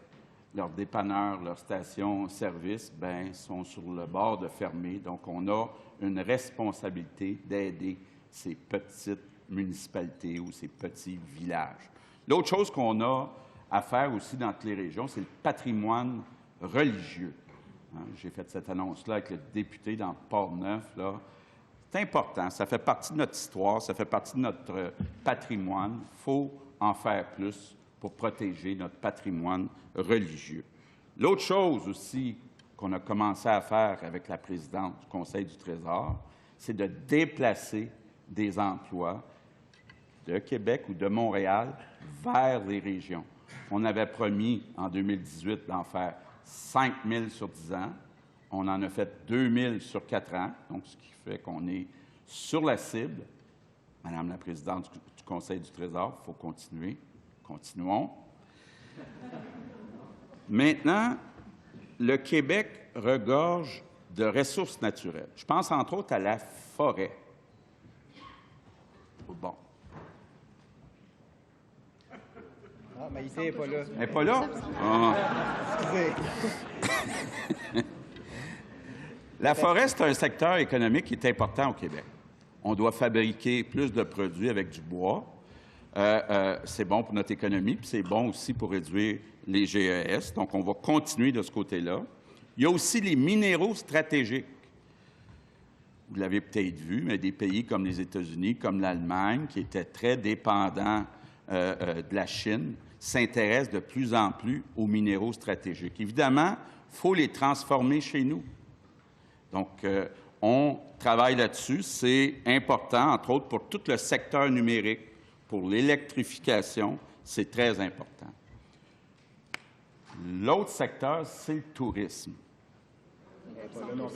leur dépanneur, leur station-service, bien, sont sur le bord de fermer. Donc, on a une responsabilité d'aider ces petites municipalités ou ces petits villages. L'autre chose qu'on a à faire aussi dans toutes les régions, c'est le patrimoine religieux. Hein, j'ai fait cette annonce-là avec le député dans Port-Neuf, là. C'est important, ça fait partie de notre histoire, ça fait partie de notre patrimoine. Il faut en faire plus pour protéger notre patrimoine religieux. L'autre chose aussi qu'on a commencé à faire avec la présidente du Conseil du Trésor, c'est de déplacer des emplois de Québec ou de Montréal vers les régions. On avait promis en 2018 d'en faire 5 000 sur 10 ans. On en a fait 2 000 sur 4 ans, donc ce qui fait qu'on est sur la cible. Madame la présidente du Conseil du Trésor, il faut continuer. Continuons. Maintenant, le Québec regorge de ressources naturelles. Je pense entre autres à la forêt. Bon. Ah, Maïté n'est pas là. Elle n'est pas là? Ah. Excusez. La forêt, c'est un secteur économique qui est important au Québec. On doit fabriquer plus de produits avec du bois. C'est bon pour notre économie, puis c'est bon aussi pour réduire les GES. Donc, on va continuer de ce côté-là. Il y a aussi les minéraux stratégiques. Vous l'avez peut-être vu, mais des pays comme les États-Unis, comme l'Allemagne, qui étaient très dépendants de la Chine, s'intéressent de plus en plus aux minéraux stratégiques. Évidemment, il faut les transformer chez nous. Donc, on travaille là-dessus. C'est important, entre autres, pour tout le secteur numérique, pour l'électrification. C'est très important. L'autre secteur, c'est le tourisme.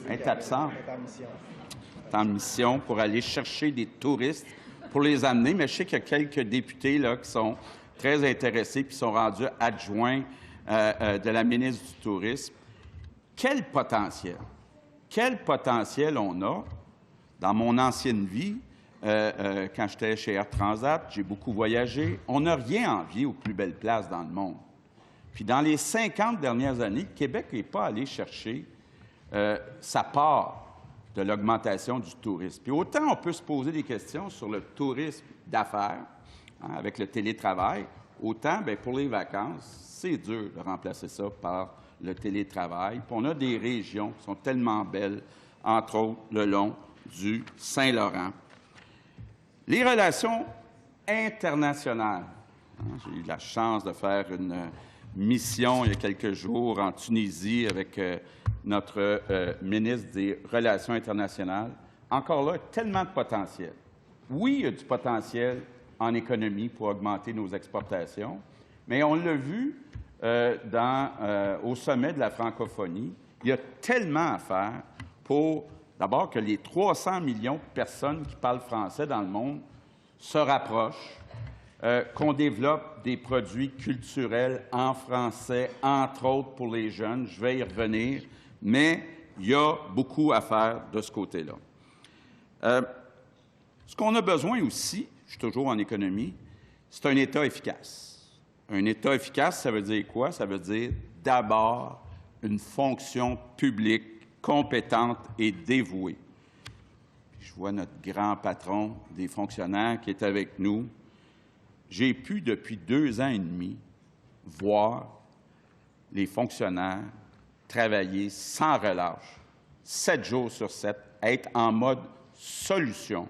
Elle est absente. Elle est en mission pour aller chercher des touristes, pour les amener. Mais je sais qu'il y a quelques députés là, qui sont très intéressés et qui sont rendus adjoints de la ministre du Tourisme. Quel potentiel? Quel potentiel on a? Dans mon ancienne vie, quand j'étais chez Air Transat, j'ai beaucoup voyagé. On n'a rien envié aux plus belles places dans le monde. Puis dans les 50 dernières années, le Québec n'est pas allé chercher sa part de l'augmentation du tourisme. Puis autant on peut se poser des questions sur le tourisme d'affaires, hein, avec le télétravail, autant bien, pour les vacances, c'est dur de remplacer ça par le télétravail. Puis on a des régions qui sont tellement belles, entre autres le long du Saint-Laurent. Les relations internationales. Hein, j'ai eu la chance de faire une mission il y a quelques jours en Tunisie avec notre ministre des Relations internationales. Encore là, tellement de potentiel. Oui, il y a du potentiel en économie pour augmenter nos exportations, mais on l'a vu au sommet de la francophonie, il y a tellement à faire pour, d'abord, que les 300 millions de personnes qui parlent français dans le monde se rapprochent, qu'on développe des produits culturels en français, entre autres pour les jeunes. Je vais y revenir, mais il y a beaucoup à faire de ce côté-là. Ce qu'on a besoin aussi, je suis toujours en économie, c'est un État efficace. Un État efficace, ça veut dire quoi? Ça veut dire d'abord une fonction publique compétente et dévouée. Je vois notre grand patron des fonctionnaires qui est avec nous. J'ai pu, depuis 2 ans et demi, voir les fonctionnaires travailler sans relâche, 7 jours sur 7, être en mode solution.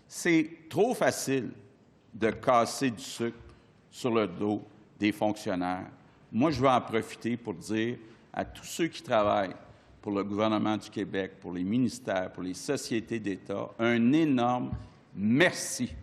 C'est trop facile de casser du sucre sur le dos des fonctionnaires. Moi, je veux en profiter pour dire à tous ceux qui travaillent pour le gouvernement du Québec, pour les ministères, pour les sociétés d'État, un énorme merci.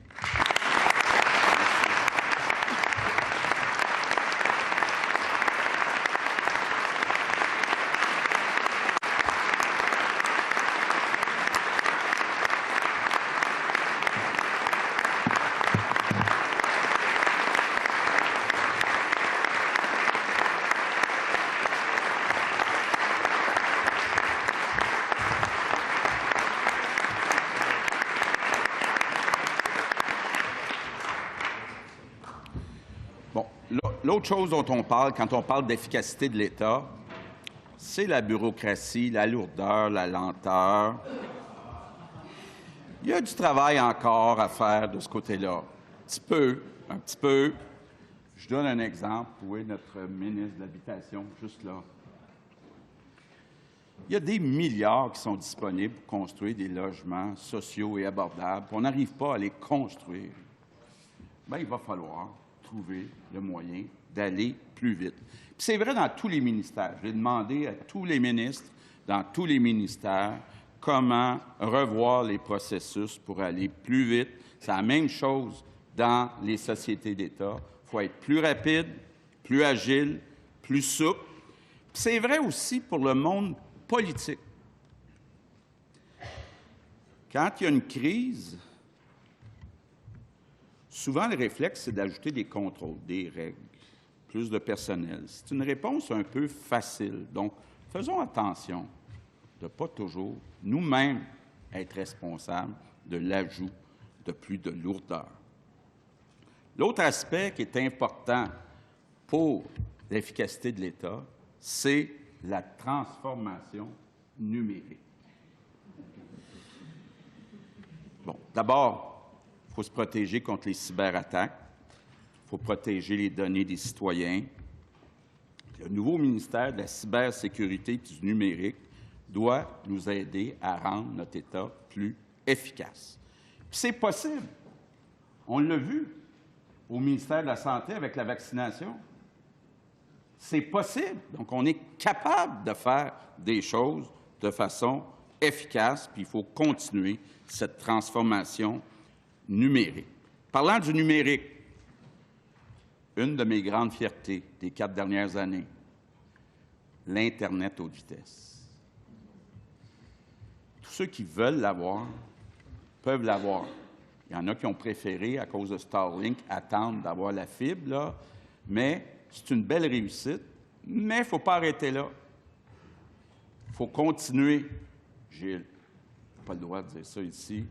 L'autre chose dont on parle quand on parle d'efficacité de l'État, c'est la bureaucratie, la lourdeur, la lenteur. Il y a du travail encore à faire de ce côté-là. Un petit peu. Je donne un exemple. Où est notre ministre de l'Habitation, juste là? Il y a des milliards qui sont disponibles pour construire des logements sociaux et abordables. On n'arrive pas à les construire. Bien, il va falloir trouver le moyen d'aller plus vite. C'est vrai dans tous les ministères. J'ai demandé à tous les ministres, dans tous les ministères, comment revoir les processus pour aller plus vite. C'est la même chose dans les sociétés d'État. Il faut être plus rapide, plus agile, plus souple. C'est vrai aussi pour le monde politique. Quand il y a une crise, souvent le réflexe, c'est d'ajouter des contrôles, des règles, plus de personnel. C'est une réponse un peu facile. Donc, faisons attention de ne pas toujours nous-mêmes être responsables de l'ajout de plus de lourdeur. L'autre aspect qui est important pour l'efficacité de l'État, c'est la transformation numérique. Bon, d'abord, il faut se protéger contre les cyberattaques. Il faut protéger les données des citoyens. Le nouveau ministère de la cybersécurité et du numérique doit nous aider à rendre notre État plus efficace. Puis c'est possible. On l'a vu au ministère de la Santé avec la vaccination. C'est possible. Donc, on est capable de faire des choses de façon efficace, puis il faut continuer cette transformation numérique. Parlant du numérique, une de mes grandes fiertés des 4 dernières années, l'Internet haute vitesse. Tous ceux qui veulent l'avoir peuvent l'avoir. Il y en a qui ont préféré, à cause de Starlink, attendre d'avoir la fibre, là, mais c'est une belle réussite, mais il ne faut pas arrêter là. Il faut continuer. J'ai pas le droit de dire ça ici.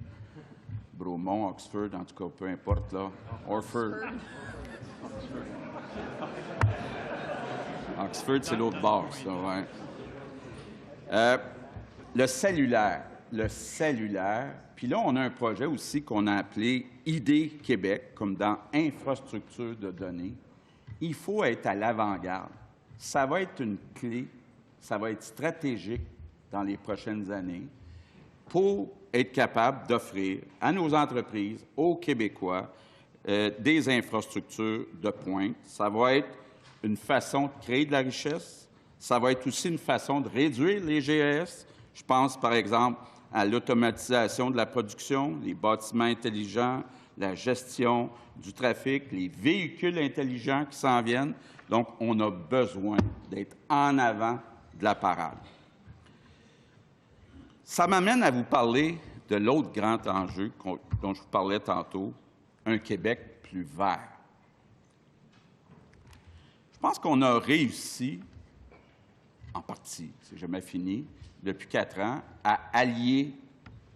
Bromont, Oxford, en tout cas, peu importe, là. Orford. Oxford, c'est l'autre bord, ça, ouais. Le cellulaire. Puis là, on a un projet aussi qu'on a appelé ID Québec, comme dans infrastructure de données. Il faut être à l'avant-garde. Ça va être une clé, ça va être stratégique dans les prochaines années pour être capable d'offrir à nos entreprises, aux Québécois, des infrastructures de pointe. Ça va être une façon de créer de la richesse. Ça va être aussi une façon de réduire les GES. Je pense, par exemple, à l'automatisation de la production, les bâtiments intelligents, la gestion du trafic, les véhicules intelligents qui s'en viennent. Donc, on a besoin d'être en avant de la parade. Ça m'amène à vous parler de l'autre grand enjeu dont je vous parlais tantôt, un Québec plus vert. Je pense qu'on a réussi, en partie, c'est jamais fini, depuis 4 ans, à allier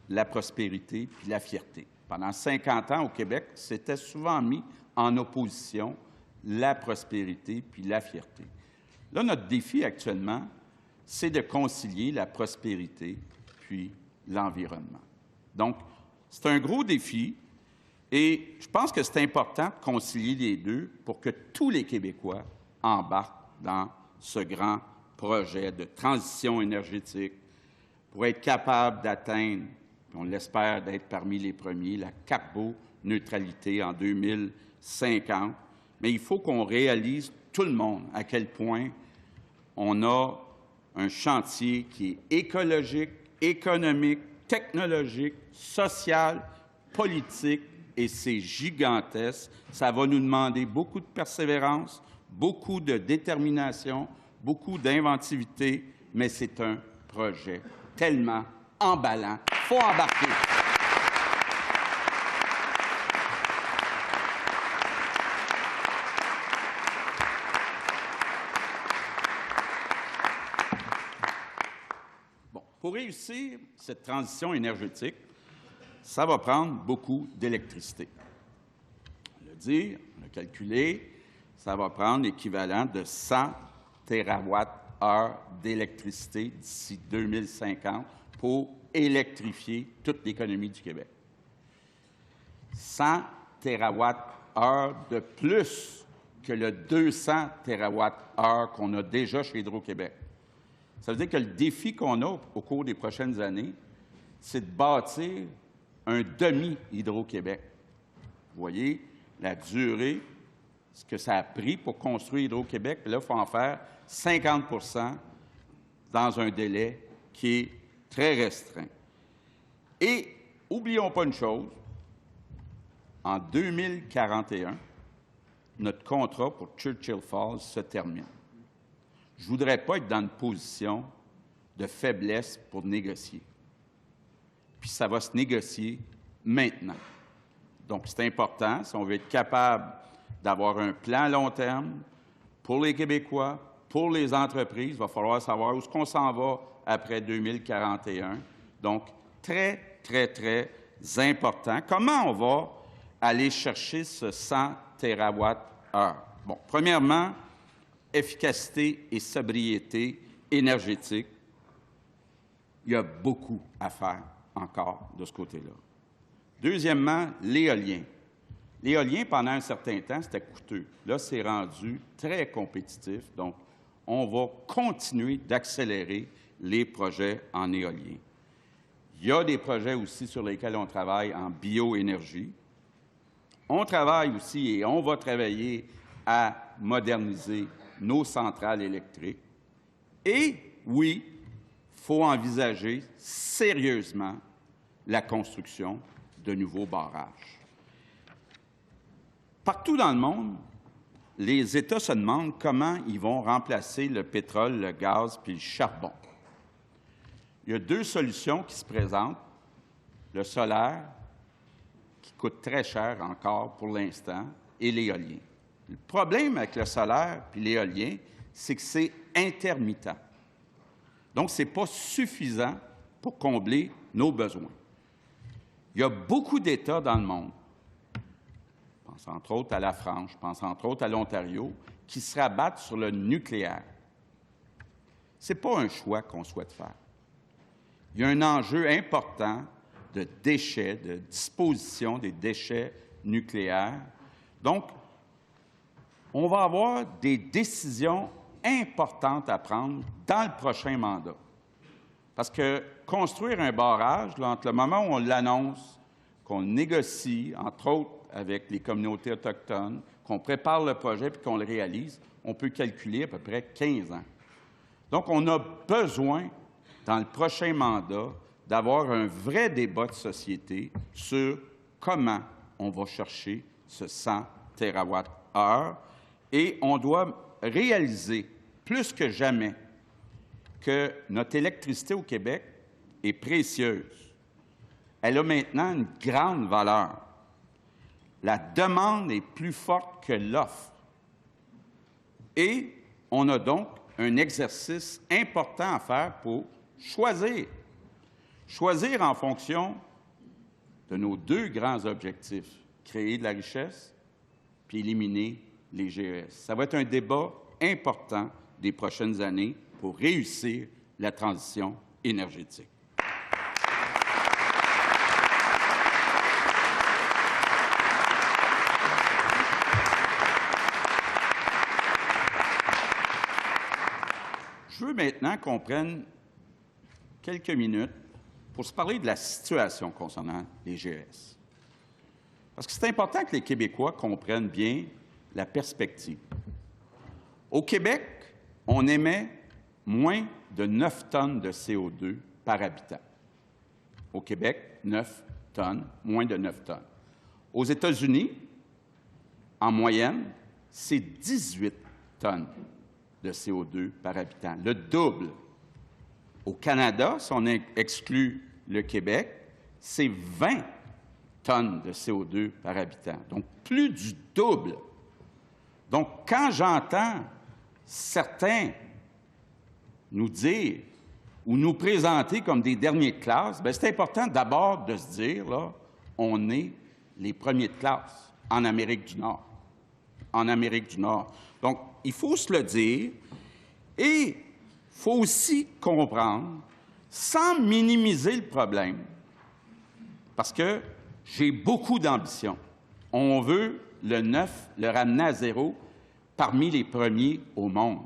la prospérité puis la fierté. Pendant 50 ans, au Québec, c'était souvent mis en opposition la prospérité puis la fierté. Là, notre défi actuellement, c'est de concilier la prospérité puis l'environnement. Donc, c'est un gros défi et je pense que c'est important de concilier les deux pour que tous les Québécois embarquent dans ce grand projet de transition énergétique pour être capable d'atteindre, on l'espère d'être parmi les premiers, la carboneutralité en 2050. Mais il faut qu'on réalise tout le monde à quel point on a un chantier qui est écologique, économique, technologique, social, politique, et c'est gigantesque. Ça va nous demander beaucoup de persévérance, beaucoup de détermination, beaucoup d'inventivité, mais c'est un projet tellement emballant. Il faut embarquer. Bon, pour réussir cette transition énergétique, ça va prendre beaucoup d'électricité. On l'a dit, on a calculé, ça va prendre l'équivalent de 100 TWh d'électricité d'ici 2050 pour électrifier toute l'économie du Québec. 100 TWh de plus que le 200 TWh qu'on a déjà chez Hydro-Québec. Ça veut dire que le défi qu'on a au cours des prochaines années, c'est de bâtir un demi-Hydro-Québec. Vous voyez la durée, ce que ça a pris pour construire Hydro-Québec. Là, il faut en faire 50 % dans un délai qui est très restreint. Et n'oublions pas une chose, en 2041, notre contrat pour Churchill Falls se termine. Je ne voudrais pas être dans une position de faiblesse pour négocier. Puis ça va se négocier maintenant. Donc, c'est important, si on veut être capable d'avoir un plan à long terme pour les Québécois, pour les entreprises, il va falloir savoir où est-ce qu'on s'en va après 2041. Donc, très, très, très important. Comment on va aller chercher ce 100 TWh? Bon, premièrement, efficacité et sobriété énergétique. Il y a beaucoup à faire encore de ce côté-là. Deuxièmement, l'éolien. L'éolien, pendant un certain temps, c'était coûteux. Là, c'est rendu très compétitif. Donc, on va continuer d'accélérer les projets en éolien. Il y a des projets aussi sur lesquels on travaille en bioénergie. On travaille aussi et on va travailler à moderniser nos centrales électriques. Et oui, il faut envisager sérieusement la construction de nouveaux barrages. Partout dans le monde, les États se demandent comment ils vont remplacer le pétrole, le gaz puis le charbon. Il y a deux solutions qui se présentent. Le solaire, qui coûte très cher encore pour l'instant, et l'éolien. Le problème avec le solaire puis l'éolien, c'est que c'est intermittent. Donc, ce n'est pas suffisant pour combler nos besoins. Il y a beaucoup d'États dans le monde, je pense entre autres à la France, je pense entre autres à l'Ontario, qui se rabattent sur le nucléaire. Ce n'est pas un choix qu'on souhaite faire. Il y a un enjeu important de déchets, de disposition des déchets nucléaires. Donc, on va avoir des décisions importantes à prendre dans le prochain mandat. Parce que construire un barrage, là, entre le moment où on l'annonce, qu'on le négocie, entre autres avec les communautés autochtones, qu'on prépare le projet puis qu'on le réalise, on peut calculer à peu près 15 ans. Donc, on a besoin, dans le prochain mandat, d'avoir un vrai débat de société sur comment on va chercher ce 100 TWh et on doit réaliser plus que jamais que notre électricité au Québec est précieuse. Elle a maintenant une grande valeur. La demande est plus forte que l'offre. Et on a donc un exercice important à faire pour choisir. Choisir en fonction de nos deux grands objectifs, créer de la richesse puis éliminer les GES. Ça va être un débat important des prochaines années pour réussir la transition énergétique. Je veux maintenant qu'on prenne quelques minutes pour se parler de la situation concernant les GES. Parce que c'est important que les Québécois comprennent bien la perspective. Au Québec, on émet moins de 9 tonnes de CO2 par habitant. Au Québec, 9 tonnes, moins de 9 tonnes. Aux États-Unis, en moyenne, c'est 18 tonnes de CO2 par habitant, le double. Au Canada, si on exclut le Québec, c'est 20 tonnes de CO2 par habitant, donc plus du double. Donc, quand j'entends certains nous dire ou nous présenter comme des derniers de classe, bien, c'est important d'abord de se dire, là, on est les premiers de classe en Amérique du Nord, en Amérique du Nord. Donc, il faut se le dire et il faut aussi comprendre, sans minimiser le problème, parce que j'ai beaucoup d'ambition. On veut le 9, le ramener à 0 parmi les premiers au monde.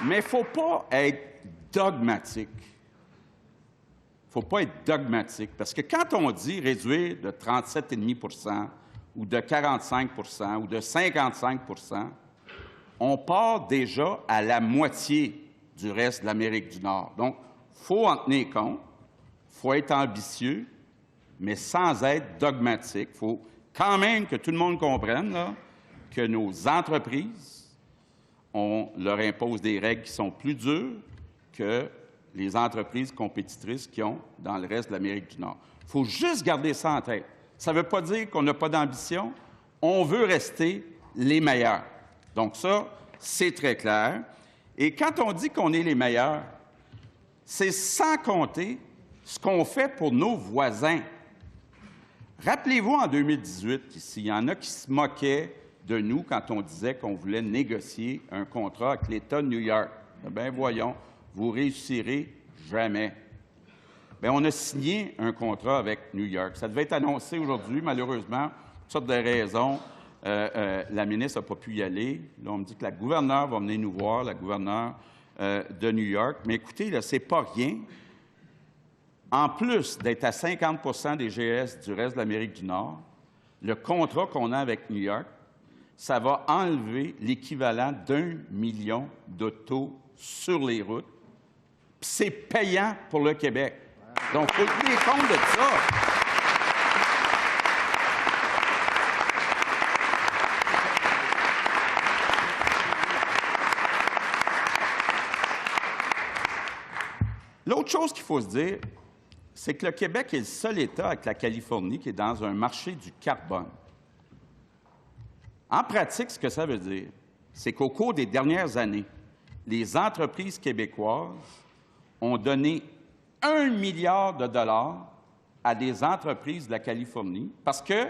Mais il ne faut pas être dogmatique. Il ne faut pas être dogmatique, parce que quand on dit réduire de 37,5 ou de 45 ou de 55 on part déjà à la moitié du reste de l'Amérique du Nord. Donc, il faut en tenir compte, il faut être ambitieux, mais sans être dogmatique. Il faut quand même que tout le monde comprenne là, que nos entreprises, on leur impose des règles qui sont plus dures que les entreprises compétitrices qui ont dans le reste de l'Amérique du Nord. Il faut juste garder ça en tête. Ça ne veut pas dire qu'on n'a pas d'ambition. On veut rester les meilleurs. Donc ça, c'est très clair. Et quand on dit qu'on est les meilleurs, c'est sans compter ce qu'on fait pour nos voisins. Rappelez-vous, en 2018, ici, il y en a qui se moquaient de nous quand on disait qu'on voulait négocier un contrat avec l'État de New York. Bien, voyons, vous réussirez jamais. Bien, on a signé un contrat avec New York. Ça devait être annoncé aujourd'hui, malheureusement, pour toutes sortes de raisons. La ministre n'a pas pu y aller. Là, on me dit que la gouverneure va venir nous voir, la gouverneure de New York. Mais écoutez, là, c'est pas rien. En plus d'être à 50 des GS du reste de l'Amérique du Nord, le contrat qu'on a avec New York, ça va enlever l'équivalent d'1 million d'autos sur les routes. Puis c'est payant pour le Québec. Donc, il faut tenir compte de ça. L'autre chose qu'il faut se dire, c'est que le Québec est le seul État avec la Californie qui est dans un marché du carbone. En pratique, ce que ça veut dire, c'est qu'au cours des dernières années, les entreprises québécoises ont donné 1 milliard de dollars à des entreprises de la Californie parce que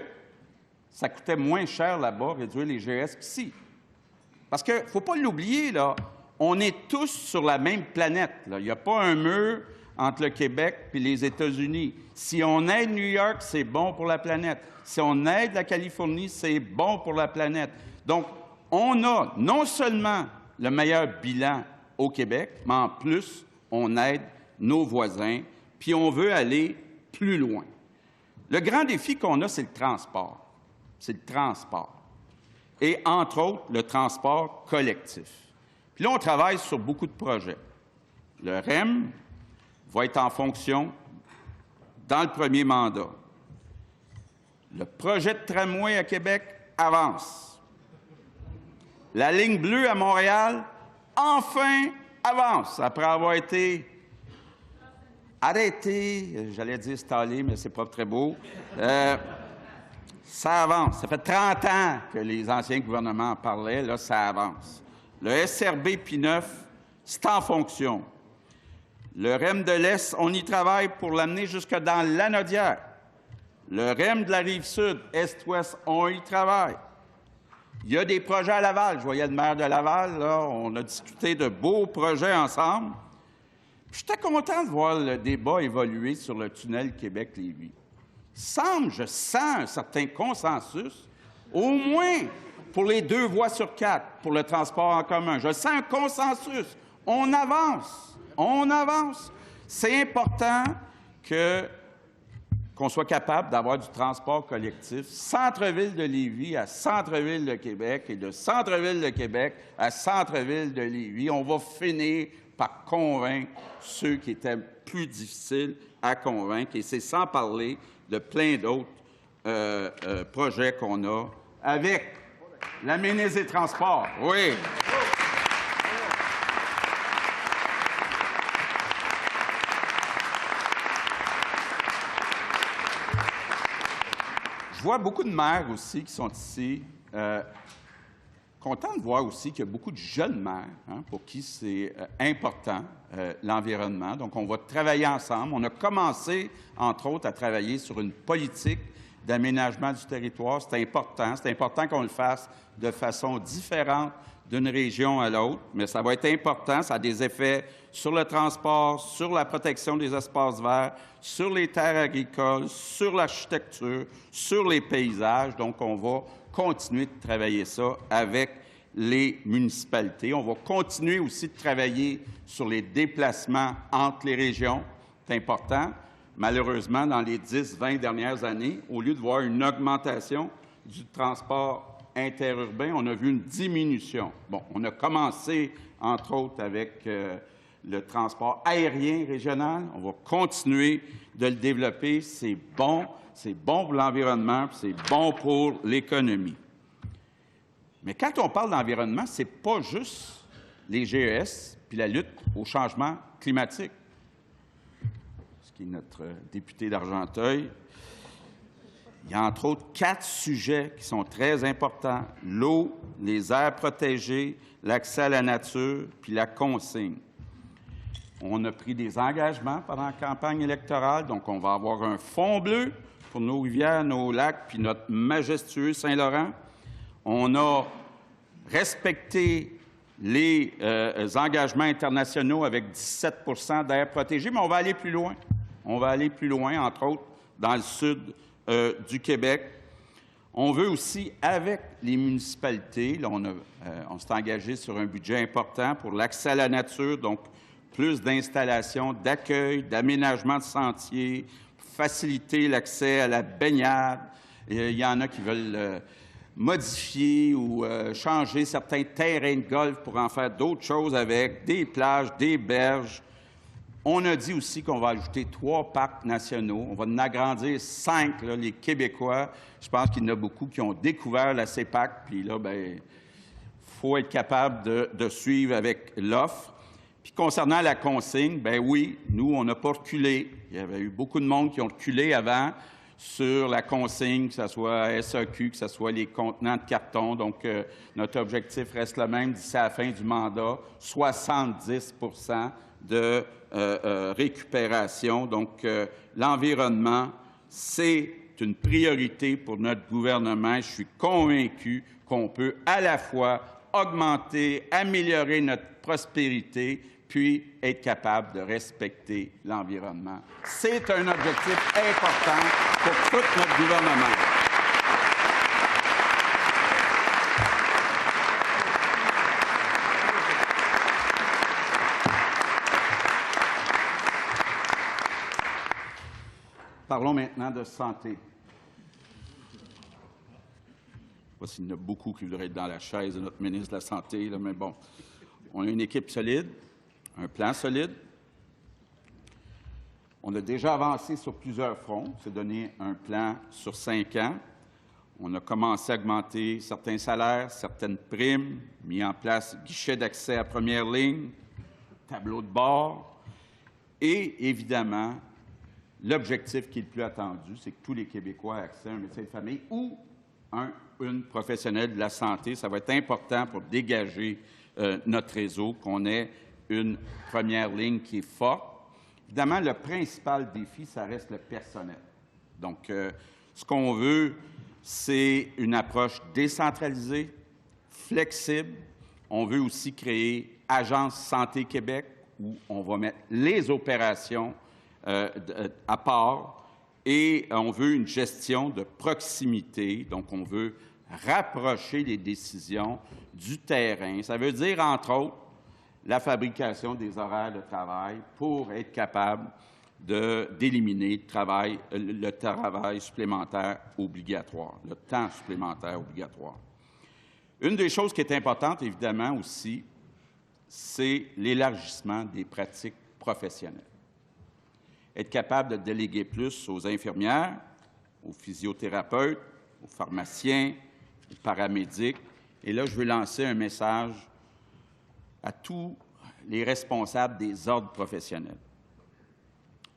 ça coûtait moins cher là-bas réduire les GS qu'ici. Parce qu'il ne faut pas l'oublier, là, on est tous sur la même planète. Là. Il n'y a pas un mur entre le Québec et les États-Unis. Si on aide New York, c'est bon pour la planète. Si on aide la Californie, c'est bon pour la planète. Donc, on a non seulement le meilleur bilan au Québec, mais en plus, on aide nos voisins, puis on veut aller plus loin. Le grand défi qu'on a, c'est le transport. C'est le transport. Et, entre autres, le transport collectif. Puis là, on travaille sur beaucoup de projets. Le REM va être en fonction dans le premier mandat. Le projet de tramway à Québec avance. La ligne bleue à Montréal, enfin, avance, après avoir été arrêtée, j'allais dire stallée, mais c'est pas très beau. Ça avance. Ça fait 30 ans que les anciens gouvernements en parlaient, là, ça avance. Le SRB P9, c'est en fonction. Le REM de l'Est, on y travaille pour l'amener jusque dans Lanaudière. Le REM de la Rive-Sud, Est-Ouest, on y travaille. Il y a des projets à Laval. Je voyais le maire de Laval, là, on a discuté de beaux projets ensemble. J'étais content de voir le débat évoluer sur le tunnel Québec-Lévis. Je sens un certain consensus, au moins pour les 2 voies sur 4, pour le transport en commun. Je sens un consensus. On avance. On avance. C'est important qu'on soit capable d'avoir du transport collectif, centre-ville de Lévis à centre-ville de Québec et de centre-ville de Québec à centre-ville de Lévis. On va finir par convaincre ceux qui étaient plus difficiles à convaincre. Et c'est sans parler de plein d'autres projets qu'on a avec la ministre des Transports. Oui. Je vois beaucoup de maires aussi qui sont ici. Content de voir aussi qu'il y a beaucoup de jeunes maires pour qui c'est important, l'environnement. Donc, on va travailler ensemble. On a commencé, entre autres, à travailler sur une politique d'aménagement du territoire. C'est important. C'est important qu'on le fasse de façon différente d'une région à l'autre, mais ça va être important. Ça a des effets sur le transport, sur la protection des espaces verts, sur les terres agricoles, sur l'architecture, sur les paysages. Donc, on va continuer de travailler ça avec les municipalités. On va continuer aussi de travailler sur les déplacements entre les régions. C'est important. Malheureusement, dans les 10-20 dernières années, au lieu de voir une augmentation du transport interurbain, on a vu une diminution. Bon, on a commencé, entre autres, avec le transport aérien régional. On va continuer de le développer. C'est bon pour l'environnement, c'est bon pour l'économie. Mais quand on parle d'environnement, ce n'est pas juste les GES puis la lutte au changement climatique. Ce qui est notre député d'Argenteuil. Il y a entre autres 4 sujets qui sont très importants. L'eau, les aires protégées, l'accès à la nature puis la consigne. On a pris des engagements pendant la campagne électorale, donc on va avoir un fonds bleu pour nos rivières, nos lacs, puis notre majestueux Saint-Laurent. On a respecté les engagements internationaux avec 17 % d'aires protégées, mais on va aller plus loin. On va aller plus loin, entre autres, dans le sud du Québec. On veut aussi, avec les municipalités, là, on s'est engagé sur un budget important pour l'accès à la nature, donc plus d'installations, d'accueil, d'aménagement de sentiers, faciliter l'accès à la baignade. Il y en a qui veulent modifier ou changer certains terrains de golf pour en faire d'autres choses avec, des plages, des berges. On a dit aussi qu'on va ajouter 3 parcs nationaux. On va en agrandir 5, là, les Québécois. Je pense qu'il y en a beaucoup qui ont découvert la CEPAC, puis là, bien, il faut être capable de suivre avec l'offre. Puis concernant la consigne, bien oui, nous, on n'a pas reculé. Il y avait eu beaucoup de monde qui ont reculé avant sur la consigne, que ce soit SAQ, que ce soit les contenants de carton. Donc, notre objectif reste le même d'ici à la fin du mandat, 70 % de récupération. Donc, l'environnement, c'est une priorité pour notre gouvernement. Je suis convaincu qu'on peut à la fois augmenter, améliorer notre prospérité, puis être capable de respecter l'environnement. C'est un objectif important pour tout notre gouvernement. Parlons maintenant de santé. Je ne sais pas s'il y en a beaucoup qui voudraient être dans la chaise de notre ministre de la Santé, là, mais bon, on a une équipe solide, un plan solide. On a déjà avancé sur plusieurs fronts. C'est donné un plan sur 5 ans. On a commencé à augmenter certains salaires, certaines primes, mis en place guichets d'accès à première ligne, tableau de bord. Et évidemment, l'objectif qui est le plus attendu, c'est que tous les Québécois aient accès à un médecin de famille ou une professionnelle de la santé. Ça va être important pour dégager notre réseau, qu'on ait une première ligne qui est forte. Évidemment, le principal défi, ça reste le personnel. Donc, ce qu'on veut, c'est une approche décentralisée, flexible. On veut aussi créer Agence Santé Québec, où on va mettre les opérations à part, et on veut une gestion de proximité. Donc, on veut rapprocher les décisions du terrain. Ça veut dire, entre autres, la fabrication des horaires de travail pour être capable d'éliminer le travail supplémentaire obligatoire, le temps supplémentaire obligatoire. Une des choses qui est importante, évidemment, aussi, c'est l'élargissement des pratiques professionnelles. Être capable de déléguer plus aux infirmières, aux physiothérapeutes, aux pharmaciens, aux paramédics. Et là, je veux lancer un message à tous les responsables des ordres professionnels.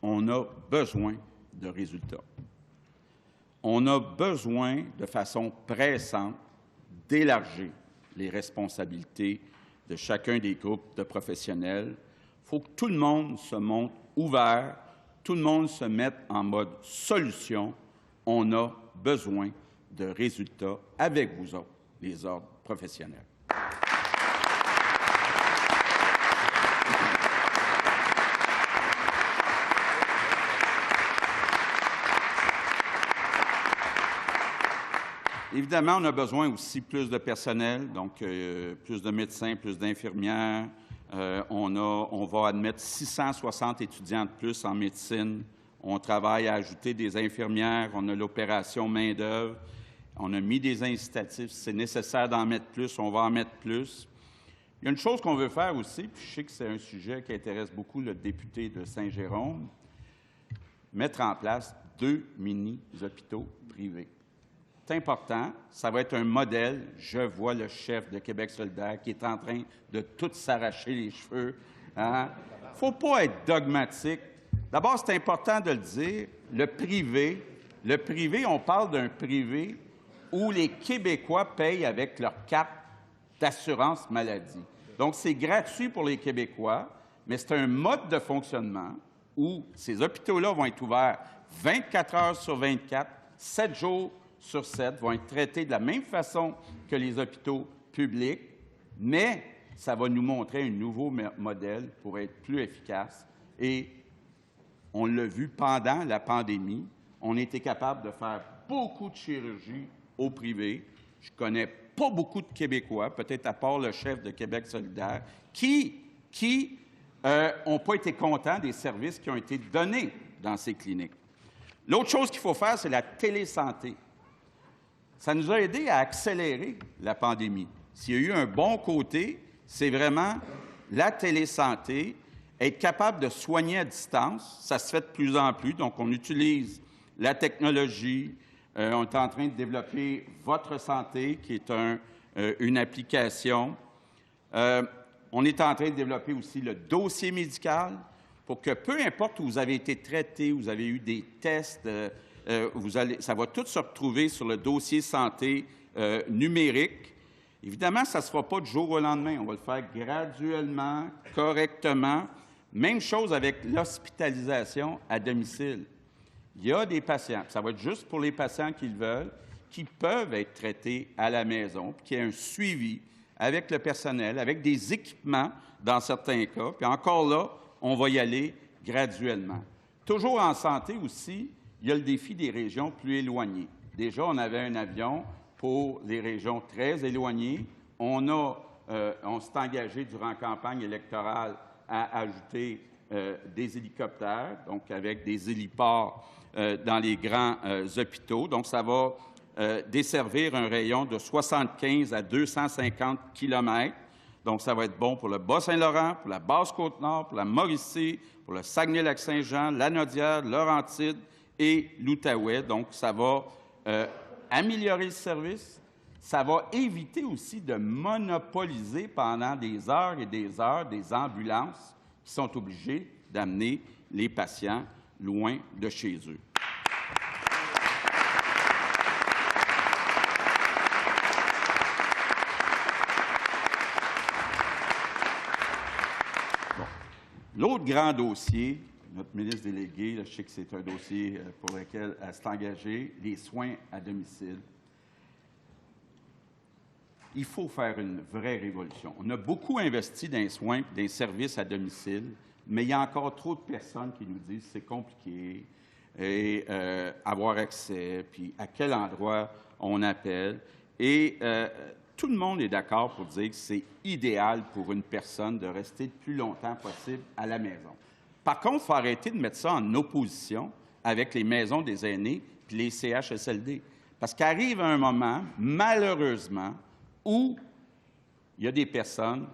On a besoin de résultats. On a besoin, de façon pressante, d'élargir les responsabilités de chacun des groupes de professionnels. Il faut que tout le monde se montre ouvert, tout le monde se mette en mode solution. On a besoin de résultats avec vous autres, les ordres professionnels. Évidemment, on a besoin aussi plus de personnel, donc plus de médecins, plus d'infirmières. On va admettre 660 étudiants de plus en médecine. On travaille à ajouter des infirmières. On a l'opération main-d'œuvre. On a mis des incitatifs. Si c'est nécessaire d'en mettre plus, on va en mettre plus. Il y a une chose qu'on veut faire aussi, puis je sais que c'est un sujet qui intéresse beaucoup le député de Saint-Jérôme, mettre en place 2 mini-hôpitaux privés. C'est important. Ça va être un modèle. Je vois le chef de Québec solidaire qui est en train de tout s'arracher les cheveux. Hein? Il ne faut pas être dogmatique. D'abord, c'est important de le dire, le privé, on parle d'un privé où les Québécois payent avec leur carte d'assurance maladie. Donc, c'est gratuit pour les Québécois, mais c'est un mode de fonctionnement où ces hôpitaux-là vont être ouverts 24 heures sur 24, 7 jours sur 7, vont être traités de la même façon que les hôpitaux publics, mais ça va nous montrer un nouveau modèle pour être plus efficace. Et on l'a vu pendant la pandémie, on a été capable de faire beaucoup de chirurgie au privé. Je ne connais pas beaucoup de Québécois, peut-être à part le chef de Québec solidaire, qui n'ont pas été contents des services qui ont été donnés dans ces cliniques. L'autre chose qu'il faut faire, c'est la télésanté. Ça nous a aidé à accélérer la pandémie. S'il y a eu un bon côté, c'est vraiment la télésanté, être capable de soigner à distance. Ça se fait de plus en plus, donc on utilise la technologie. On est en train de développer Votre Santé, qui est une application. On est en train de développer aussi le dossier médical pour que, peu importe où vous avez été traité, vous avez eu des tests, ça va tout se retrouver sur le dossier santé numérique. Évidemment, ça ne se fera pas du jour au lendemain. On va le faire graduellement, correctement. Même chose avec l'hospitalisation à domicile. Il y a des patients, ça va être juste pour les patients qui le veulent, qui peuvent être traités à la maison, puis qu'il y ait un suivi avec le personnel, avec des équipements dans certains cas. Puis encore là, on va y aller graduellement. Toujours en santé aussi, il y a le défi des régions plus éloignées. Déjà, on avait un avion pour les régions très éloignées. On s'est engagé durant la campagne électorale à ajouter des hélicoptères, donc avec des héliports dans les grands hôpitaux. Donc, ça va desservir un rayon de 75 à 250 kilomètres. Donc, ça va être bon pour le Bas-Saint-Laurent, pour la Basse-Côte-Nord, pour la Mauricie, pour le Saguenay-Lac-Saint-Jean, Lanaudière, Laurentides et l'Outaouais. Donc, ça va améliorer le service. Ça va éviter aussi de monopoliser pendant des heures et des heures des ambulances qui sont obligées d'amener les patients loin de chez eux. Bon. L'autre grand dossier, notre ministre délégué, je sais que c'est un dossier pour lequel elle s'est engagée, les soins à domicile. Il faut faire une vraie révolution. On a beaucoup investi dans les soins et dans les services à domicile, mais il y a encore trop de personnes qui nous disent que c'est compliqué et avoir accès, puis à quel endroit on appelle. Et tout le monde est d'accord pour dire que c'est idéal pour une personne de rester le plus longtemps possible à la maison. Par contre, il faut arrêter de mettre ça en opposition avec les maisons des aînés puis les CHSLD. Parce qu'arrive un moment, malheureusement, où il y a des personnes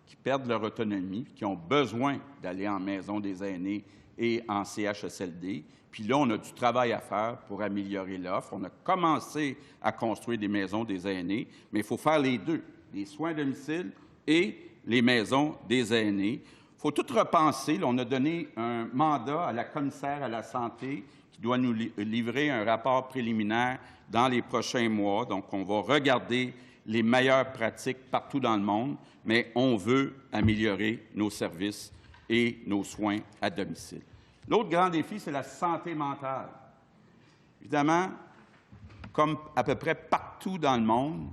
qui perdent leur autonomie, qui ont besoin d'aller en maison des aînés et en CHSLD. Puis là, on a du travail à faire pour améliorer l'offre. On a commencé à construire des maisons des aînés, mais il faut faire les deux, les soins à domicile et les maisons des aînés. Il faut tout repenser. Là, on a donné un mandat à la commissaire à la santé qui doit nous livrer un rapport préliminaire dans les prochains mois. Donc, on va regarder les meilleures pratiques partout dans le monde, mais on veut améliorer nos services et nos soins à domicile. L'autre grand défi, c'est la santé mentale. Évidemment, comme à peu près partout dans le monde,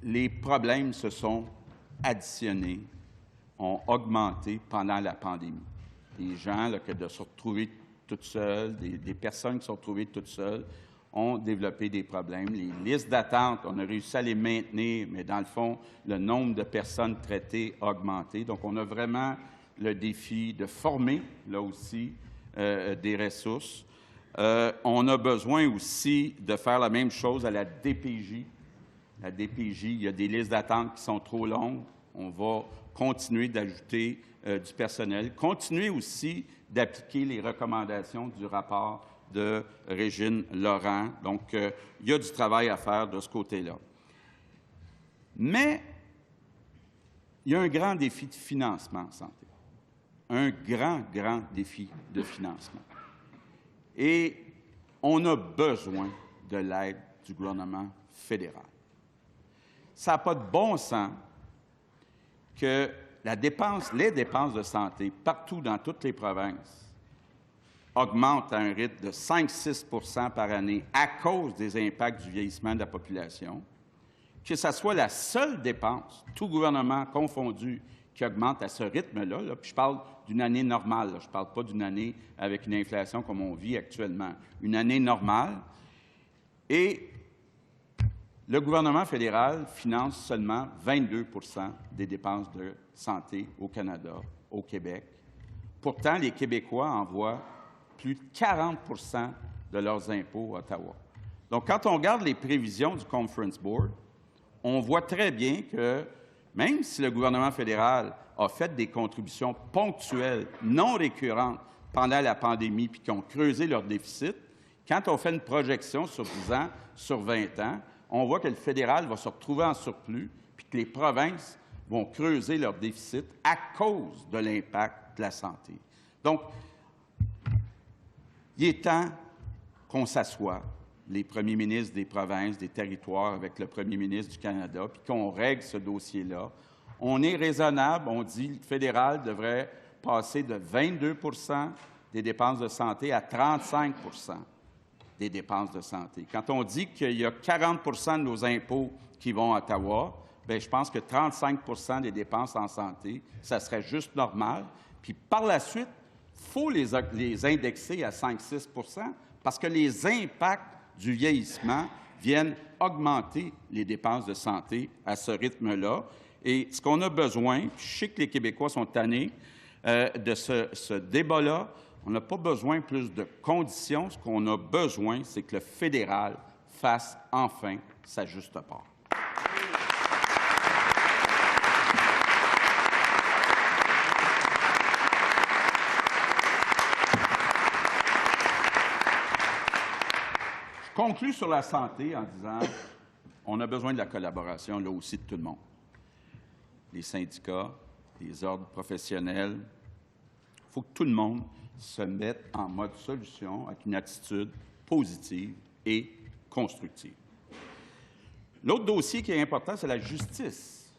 les problèmes se sont additionnés, ont augmenté pendant la pandémie. Des gens là, que de se retrouver toutes seules, des personnes qui sont retrouvées toutes seules, ont développé des problèmes. Les listes d'attente, on a réussi à les maintenir, mais dans le fond, le nombre de personnes traitées a augmenté. Donc, on a vraiment le défi de former, là aussi, des ressources. On a besoin aussi de faire la même chose à la DPJ. La DPJ, il y a des listes d'attente qui sont trop longues. On va continuer d'ajouter du personnel, continuer aussi d'appliquer les recommandations du rapport de Régine Laurent. Donc, il y a du travail à faire de ce côté-là. Mais il y a un grand défi de financement en santé. Un grand défi de financement. Et on a besoin de l'aide du gouvernement fédéral. Ça n'a pas de bon sens que les dépenses de santé, partout dans toutes les provinces, augmentent à un rythme de 5-6 % par année à cause des impacts du vieillissement de la population, que ce soit la seule dépense, tout gouvernement confondu, qui augmente à ce rythme-là, puis je parle d'une année normale, je ne parle pas d'une année avec une inflation comme on vit actuellement, une année normale, et le gouvernement fédéral finance seulement 22 % des dépenses de santé au Canada, au Québec. Pourtant, les Québécois envoient plus de 40 % de leurs impôts à Ottawa. Donc, quand on regarde les prévisions du Conference Board, on voit très bien que même si le gouvernement fédéral a fait des contributions ponctuelles, non récurrentes pendant la pandémie, puis qui ont creusé leur déficit, quand on fait une projection sur 10 ans, sur 20 ans, on voit que le fédéral va se retrouver en surplus, puis que les provinces vont creuser leur déficit à cause de l'impact de la santé. Donc, il est temps qu'on s'assoie, les premiers ministres des provinces, des territoires, avec le premier ministre du Canada, puis qu'on règle ce dossier-là. On est raisonnable, on dit que le fédéral devrait passer de 22 % des dépenses de santé à 35 % des dépenses de santé. Quand on dit qu'il y a 40 % de nos impôts qui vont à Ottawa, bien, je pense que 35 % des dépenses en santé, ça serait juste normal. Puis par la suite, il faut les indexer à 5-6 % parce que les impacts du vieillissement viennent augmenter les dépenses de santé à ce rythme-là. Et ce qu'on a besoin, je sais que les Québécois sont tannés de ce débat-là, on n'a pas besoin plus de conditions. Ce qu'on a besoin, c'est que le fédéral fasse enfin sa juste part. Je conclus sur la santé en disant on a besoin de la collaboration, là aussi, de tout le monde. Les syndicats, les ordres professionnels. Il faut que tout le monde se mette en mode solution avec une attitude positive et constructive. L'autre dossier qui est important, c'est la justice.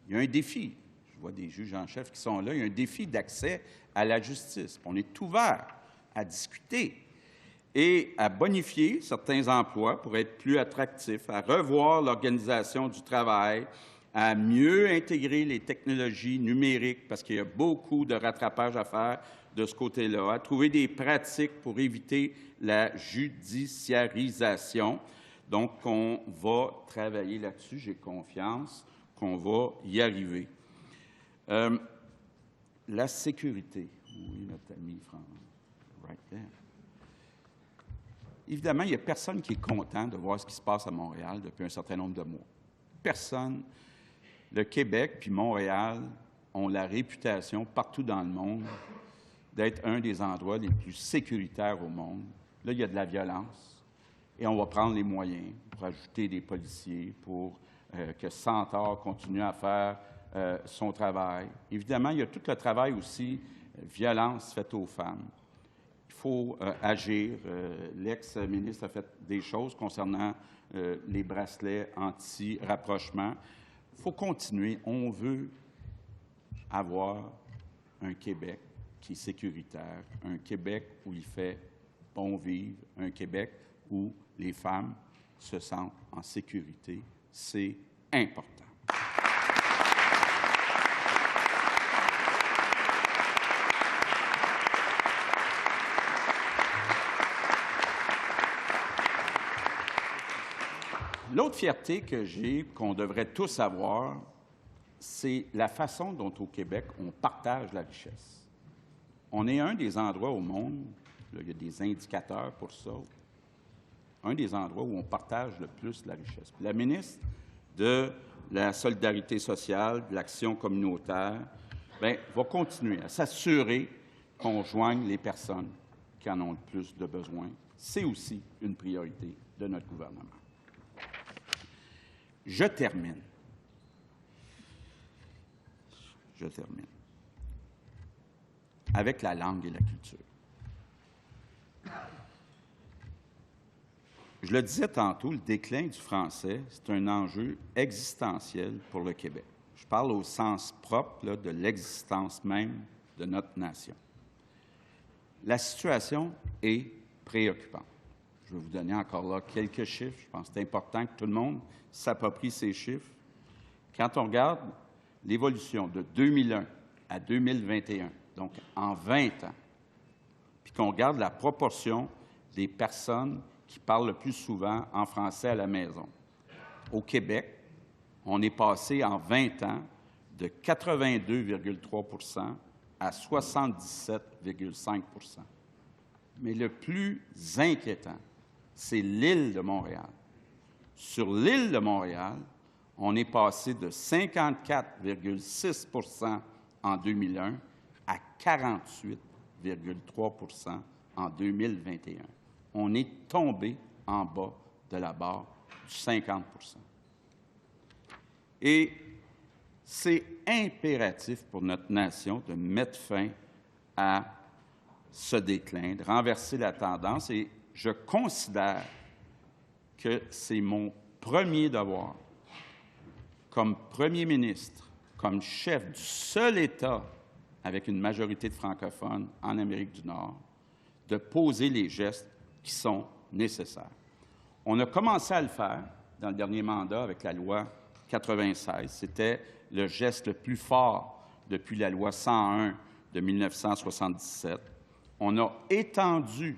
Il y a un défi. Je vois des juges en chef qui sont là. Il y a un défi d'accès à la justice. On est ouvert à discuter et à bonifier certains emplois pour être plus attractifs, à revoir l'organisation du travail, à mieux intégrer les technologies numériques, parce qu'il y a beaucoup de rattrapage à faire de ce côté-là, à trouver des pratiques pour éviter la judiciarisation. Donc, on va travailler là-dessus. J'ai confiance qu'on va y arriver. La sécurité. Oui, notre ami Franck. Right there. Évidemment, il n'y a personne qui est content de voir ce qui se passe à Montréal depuis un certain nombre de mois. Personne. Le Québec puis Montréal ont la réputation partout dans le monde d'être un des endroits les plus sécuritaires au monde. Là, il y a de la violence et on va prendre les moyens pour ajouter des policiers, pour que Centaure continue à faire son travail. Évidemment, il y a tout le travail aussi, violence faite aux femmes. Il faut agir. L'ex-ministre a fait des choses concernant les bracelets anti-rapprochement. Il faut continuer. On veut avoir un Québec qui est sécuritaire, un Québec où il fait bon vivre, un Québec où les femmes se sentent en sécurité. C'est important. L'autre fierté que j'ai, qu'on devrait tous avoir, c'est la façon dont, au Québec, on partage la richesse. On est un des endroits au monde, là, il y a des indicateurs pour ça, un des endroits où on partage le plus la richesse. Puis la ministre de la Solidarité sociale, de l'Action communautaire, bien, va continuer à s'assurer qu'on joigne les personnes qui en ont le plus de besoin. C'est aussi une priorité de notre gouvernement. Je termine. Avec la langue et la culture. Je le disais tantôt, le déclin du français, c'est un enjeu existentiel pour le Québec. Je parle au sens propre là, de l'existence même de notre nation. La situation est préoccupante. Je vais vous donner encore là quelques chiffres. Je pense que c'est important que tout le monde s'approprie ces chiffres. Quand on regarde l'évolution de 2001 à 2021, donc en 20 ans, puis qu'on regarde la proportion des personnes qui parlent le plus souvent en français à la maison. Au Québec, on est passé en 20 ans de 82,3 à 77,5 %. Mais le plus inquiétant, c'est l'île de Montréal. Sur l'île de Montréal, on est passé de 54,6 % en 2001 à 48,3 % en 2021. On est tombé en bas de la barre du 50 %. Et c'est impératif pour notre nation de mettre fin à ce déclin, de renverser la tendance. Et je considère que c'est mon premier devoir, comme premier ministre, comme chef du seul État avec une majorité de francophones en Amérique du Nord, de poser les gestes qui sont nécessaires. On a commencé à le faire dans le dernier mandat avec la loi 96. C'était le geste le plus fort depuis la loi 101 de 1977. On a étendu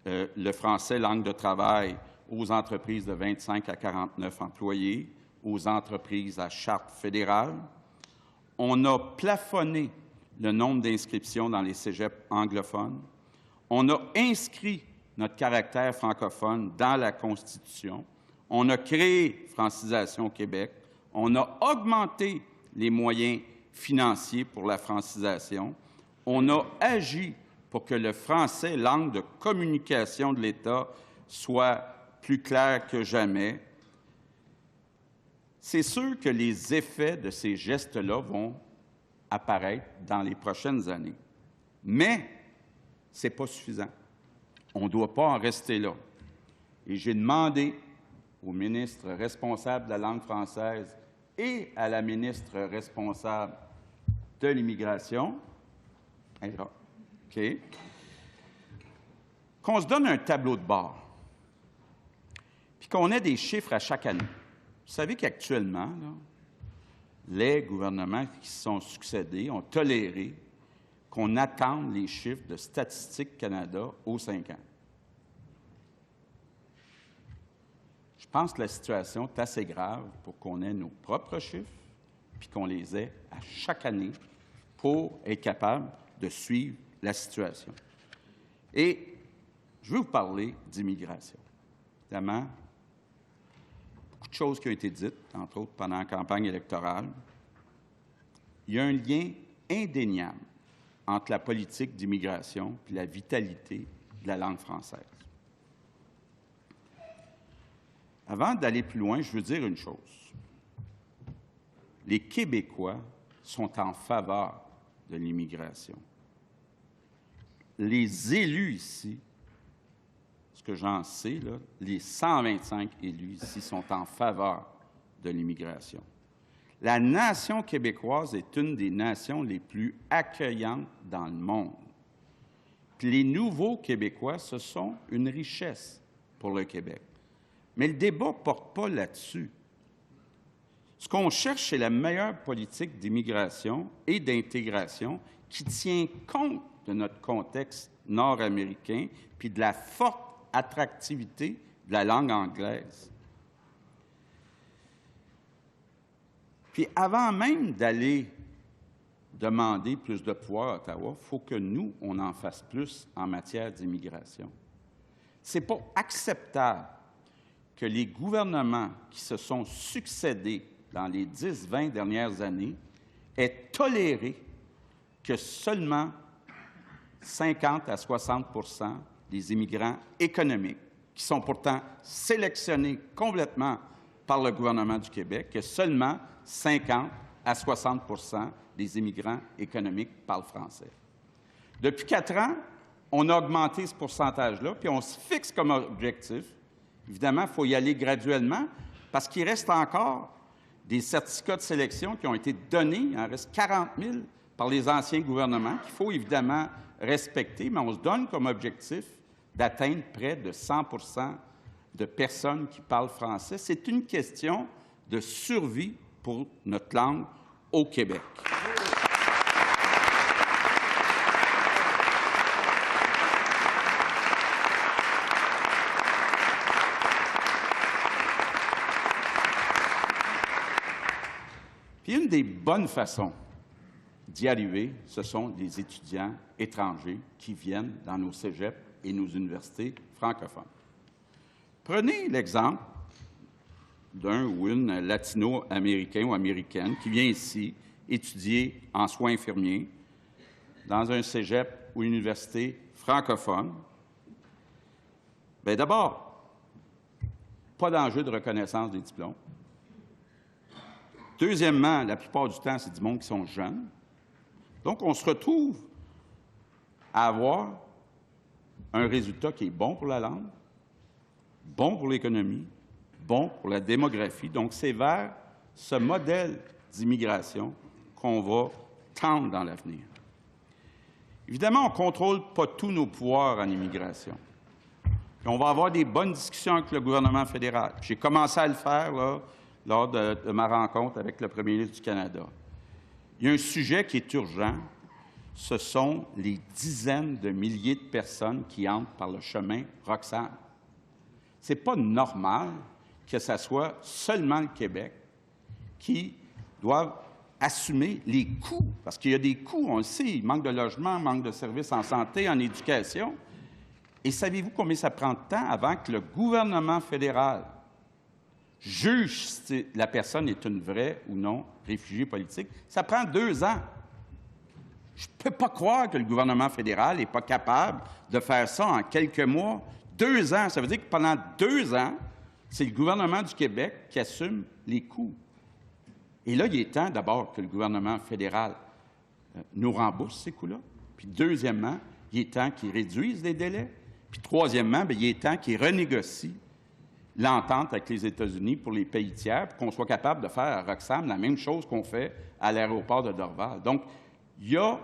le français langue de travail aux entreprises de 25 à 49 employés, aux entreprises à charte fédérale. On a plafonné le nombre d'inscriptions dans les cégeps anglophones. On a inscrit notre caractère francophone dans la Constitution. On a créé Francisation au Québec. On a augmenté les moyens financiers pour la francisation. On a agi pour que le français, langue de communication de l'État, soit plus clair que jamais. C'est sûr que les effets de ces gestes-là vont apparaître dans les prochaines années. Mais ce n'est pas suffisant. On ne doit pas en rester là. Et j'ai demandé au ministre responsable de la langue française et à la ministre responsable de l'immigration, qu'on se donne un tableau de bord, puis qu'on ait des chiffres à chaque année. Vous savez qu'actuellement, les gouvernements qui se sont succédés ont toléré qu'on attende les chiffres de Statistique Canada aux 5 ans. Je pense que la situation est assez grave pour qu'on ait nos propres chiffres puis qu'on les ait à chaque année pour être capable de suivre la situation. Et je veux vous parler d'immigration. Évidemment, beaucoup de choses qui ont été dites, entre autres pendant la campagne électorale. Il y a un lien indéniable entre la politique d'immigration et la vitalité de la langue française. Avant d'aller plus loin, je veux dire une chose. Les Québécois sont en faveur de l'immigration. les élus ici, ce que j'en sais, là, les 125 élus ici sont en faveur de l'immigration. La nation québécoise est une des nations les plus accueillantes dans le monde. Puis les nouveaux Québécois, ce sont une richesse pour le Québec. Mais le débat ne porte pas là-dessus. Ce qu'on cherche, c'est la meilleure politique d'immigration et d'intégration qui tient compte de notre contexte nord-américain puis de la forte attractivité de la langue anglaise. Puis avant même d'aller demander plus de pouvoir à Ottawa, il faut que nous, on en fasse plus en matière d'immigration. Ce n'est pas acceptable que les gouvernements qui se sont succédés dans les 10-20 dernières années aient toléré que seulement 50 à 60 des immigrants économiques, qui sont pourtant sélectionnés complètement par le gouvernement du Québec, que seulement 50 à 60 des immigrants économiques parlent français. Depuis 4 ans, on a augmenté ce pourcentage-là, puis on se fixe comme objectif. Évidemment, il faut y aller graduellement, parce qu'il reste encore des certificats de sélection qui ont été donnés. Il en reste 40 000 par les anciens gouvernements qu'il faut évidemment respecter, mais on se donne comme objectif d'atteindre près de 100 de personnes qui parlent français. C'est une question de survie pour notre langue au Québec. Puis une des bonnes façons d'y arriver, ce sont des étudiants étrangers qui viennent dans nos cégeps et nos universités francophones. Prenez l'exemple d'un ou une latino-américain ou américaine qui vient ici étudier en soins infirmiers dans un cégep ou une université francophone. Bien, d'abord, pas d'enjeu de reconnaissance des diplômes. Deuxièmement, la plupart du temps, c'est du monde qui sont jeunes. Donc, on se retrouve à avoir un résultat qui est bon pour la langue, bon pour l'économie, bon pour la démographie. Donc, c'est vers ce modèle d'immigration qu'on va tendre dans l'avenir. Évidemment, on ne contrôle pas tous nos pouvoirs en immigration. Puis on va avoir des bonnes discussions avec le gouvernement fédéral. J'ai commencé à le faire là, lors de ma rencontre avec le premier ministre du Canada. Il y a un sujet qui est urgent, ce sont les dizaines de milliers de personnes qui entrent par le chemin Roxham. Ce n'est pas normal que ce soit seulement le Québec qui doive assumer les coûts, parce qu'il y a des coûts, on le sait, il manque de logement, manque de services en santé, en éducation. Et savez-vous combien ça prend de temps avant que le gouvernement fédéral juge si la personne est une vraie ou non réfugiée politique? Ça prend 2 ans. Je ne peux pas croire que le gouvernement fédéral n'est pas capable de faire ça en quelques mois. 2 ans, ça veut dire que pendant 2 ans, c'est le gouvernement du Québec qui assume les coûts. Et là, il est temps d'abord que le gouvernement fédéral nous rembourse ces coûts-là. Puis deuxièmement, il est temps qu'il réduise les délais. Puis troisièmement, bien, il est temps qu'il renégocie l'entente avec les États-Unis pour les pays tiers, pour qu'on soit capable de faire à Roxham la même chose qu'on fait à l'aéroport de Dorval. Donc, il y a,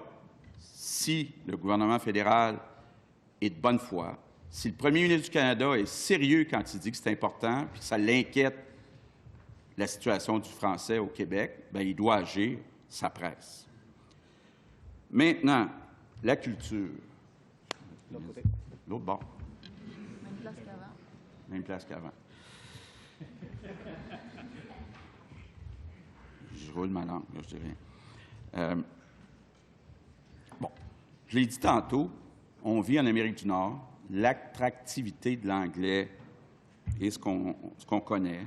si le gouvernement fédéral est de bonne foi, si le premier ministre du Canada est sérieux quand il dit que c'est important, puis que ça l'inquiète, la situation du français au Québec, bien, il doit agir, ça presse. Maintenant, la culture. L'autre bord. Même place qu'avant. Même place qu'avant. Je roule ma langue, là, je dirais. Bon, je l'ai dit tantôt, on vit en Amérique du Nord, l'attractivité de l'anglais est ce qu'on connaît,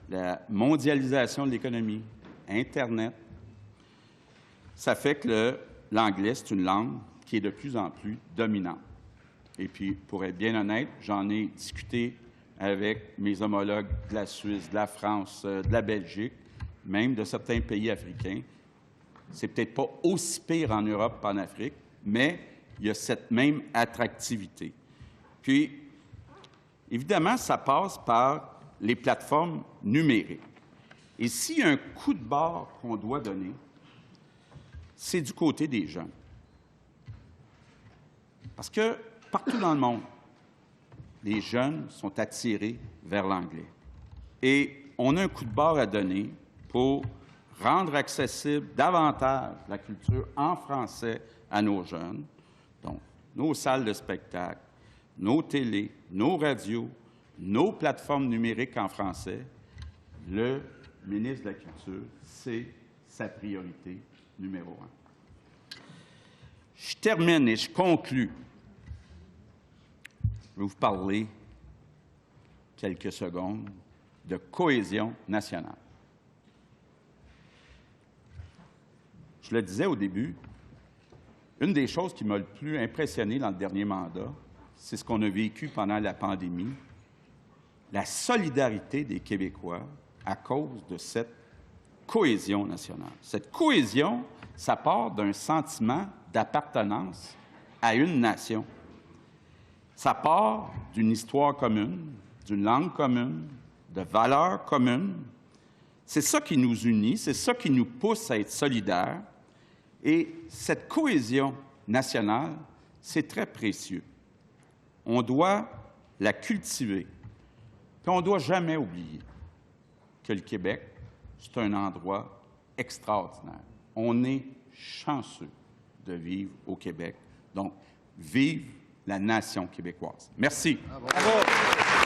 la mondialisation de l'économie, Internet, ça fait que l'anglais, c'est une langue qui est de plus en plus dominante. Et puis, pour être bien honnête, j'en ai discuté avec mes homologues de la Suisse, de la France, de la Belgique, même de certains pays africains. C'est peut-être pas aussi pire en Europe qu'en Afrique, mais il y a cette même attractivité. Puis, évidemment, ça passe par les plateformes numériques. Et s'il y a un coup de barre qu'on doit donner, c'est du côté des jeunes. Parce que partout dans le monde, les jeunes sont attirés vers l'anglais. Et on a un coup de barre à donner pour rendre accessible davantage la culture en français à nos jeunes. Donc, nos salles de spectacle, nos télés, nos radios, nos plateformes numériques en français. Le ministre de la Culture, c'est sa priorité numéro 1. Je termine et je conclus. Je vais vous parler quelques secondes de cohésion nationale. Je le disais au début, une des choses qui m'a le plus impressionné dans le dernier mandat, c'est ce qu'on a vécu pendant la pandémie, la solidarité des Québécois à cause de cette cohésion nationale. Cette cohésion, ça part d'un sentiment d'appartenance à une nation. Ça part d'une histoire commune, d'une langue commune, de valeurs communes. C'est ça qui nous unit, c'est ça qui nous pousse à être solidaires. Et cette cohésion nationale, c'est très précieux. On doit la cultiver. Puis on ne doit jamais oublier que le Québec, c'est un endroit extraordinaire. On est chanceux de vivre au Québec. Donc, vive la nation québécoise. Merci. Bravo.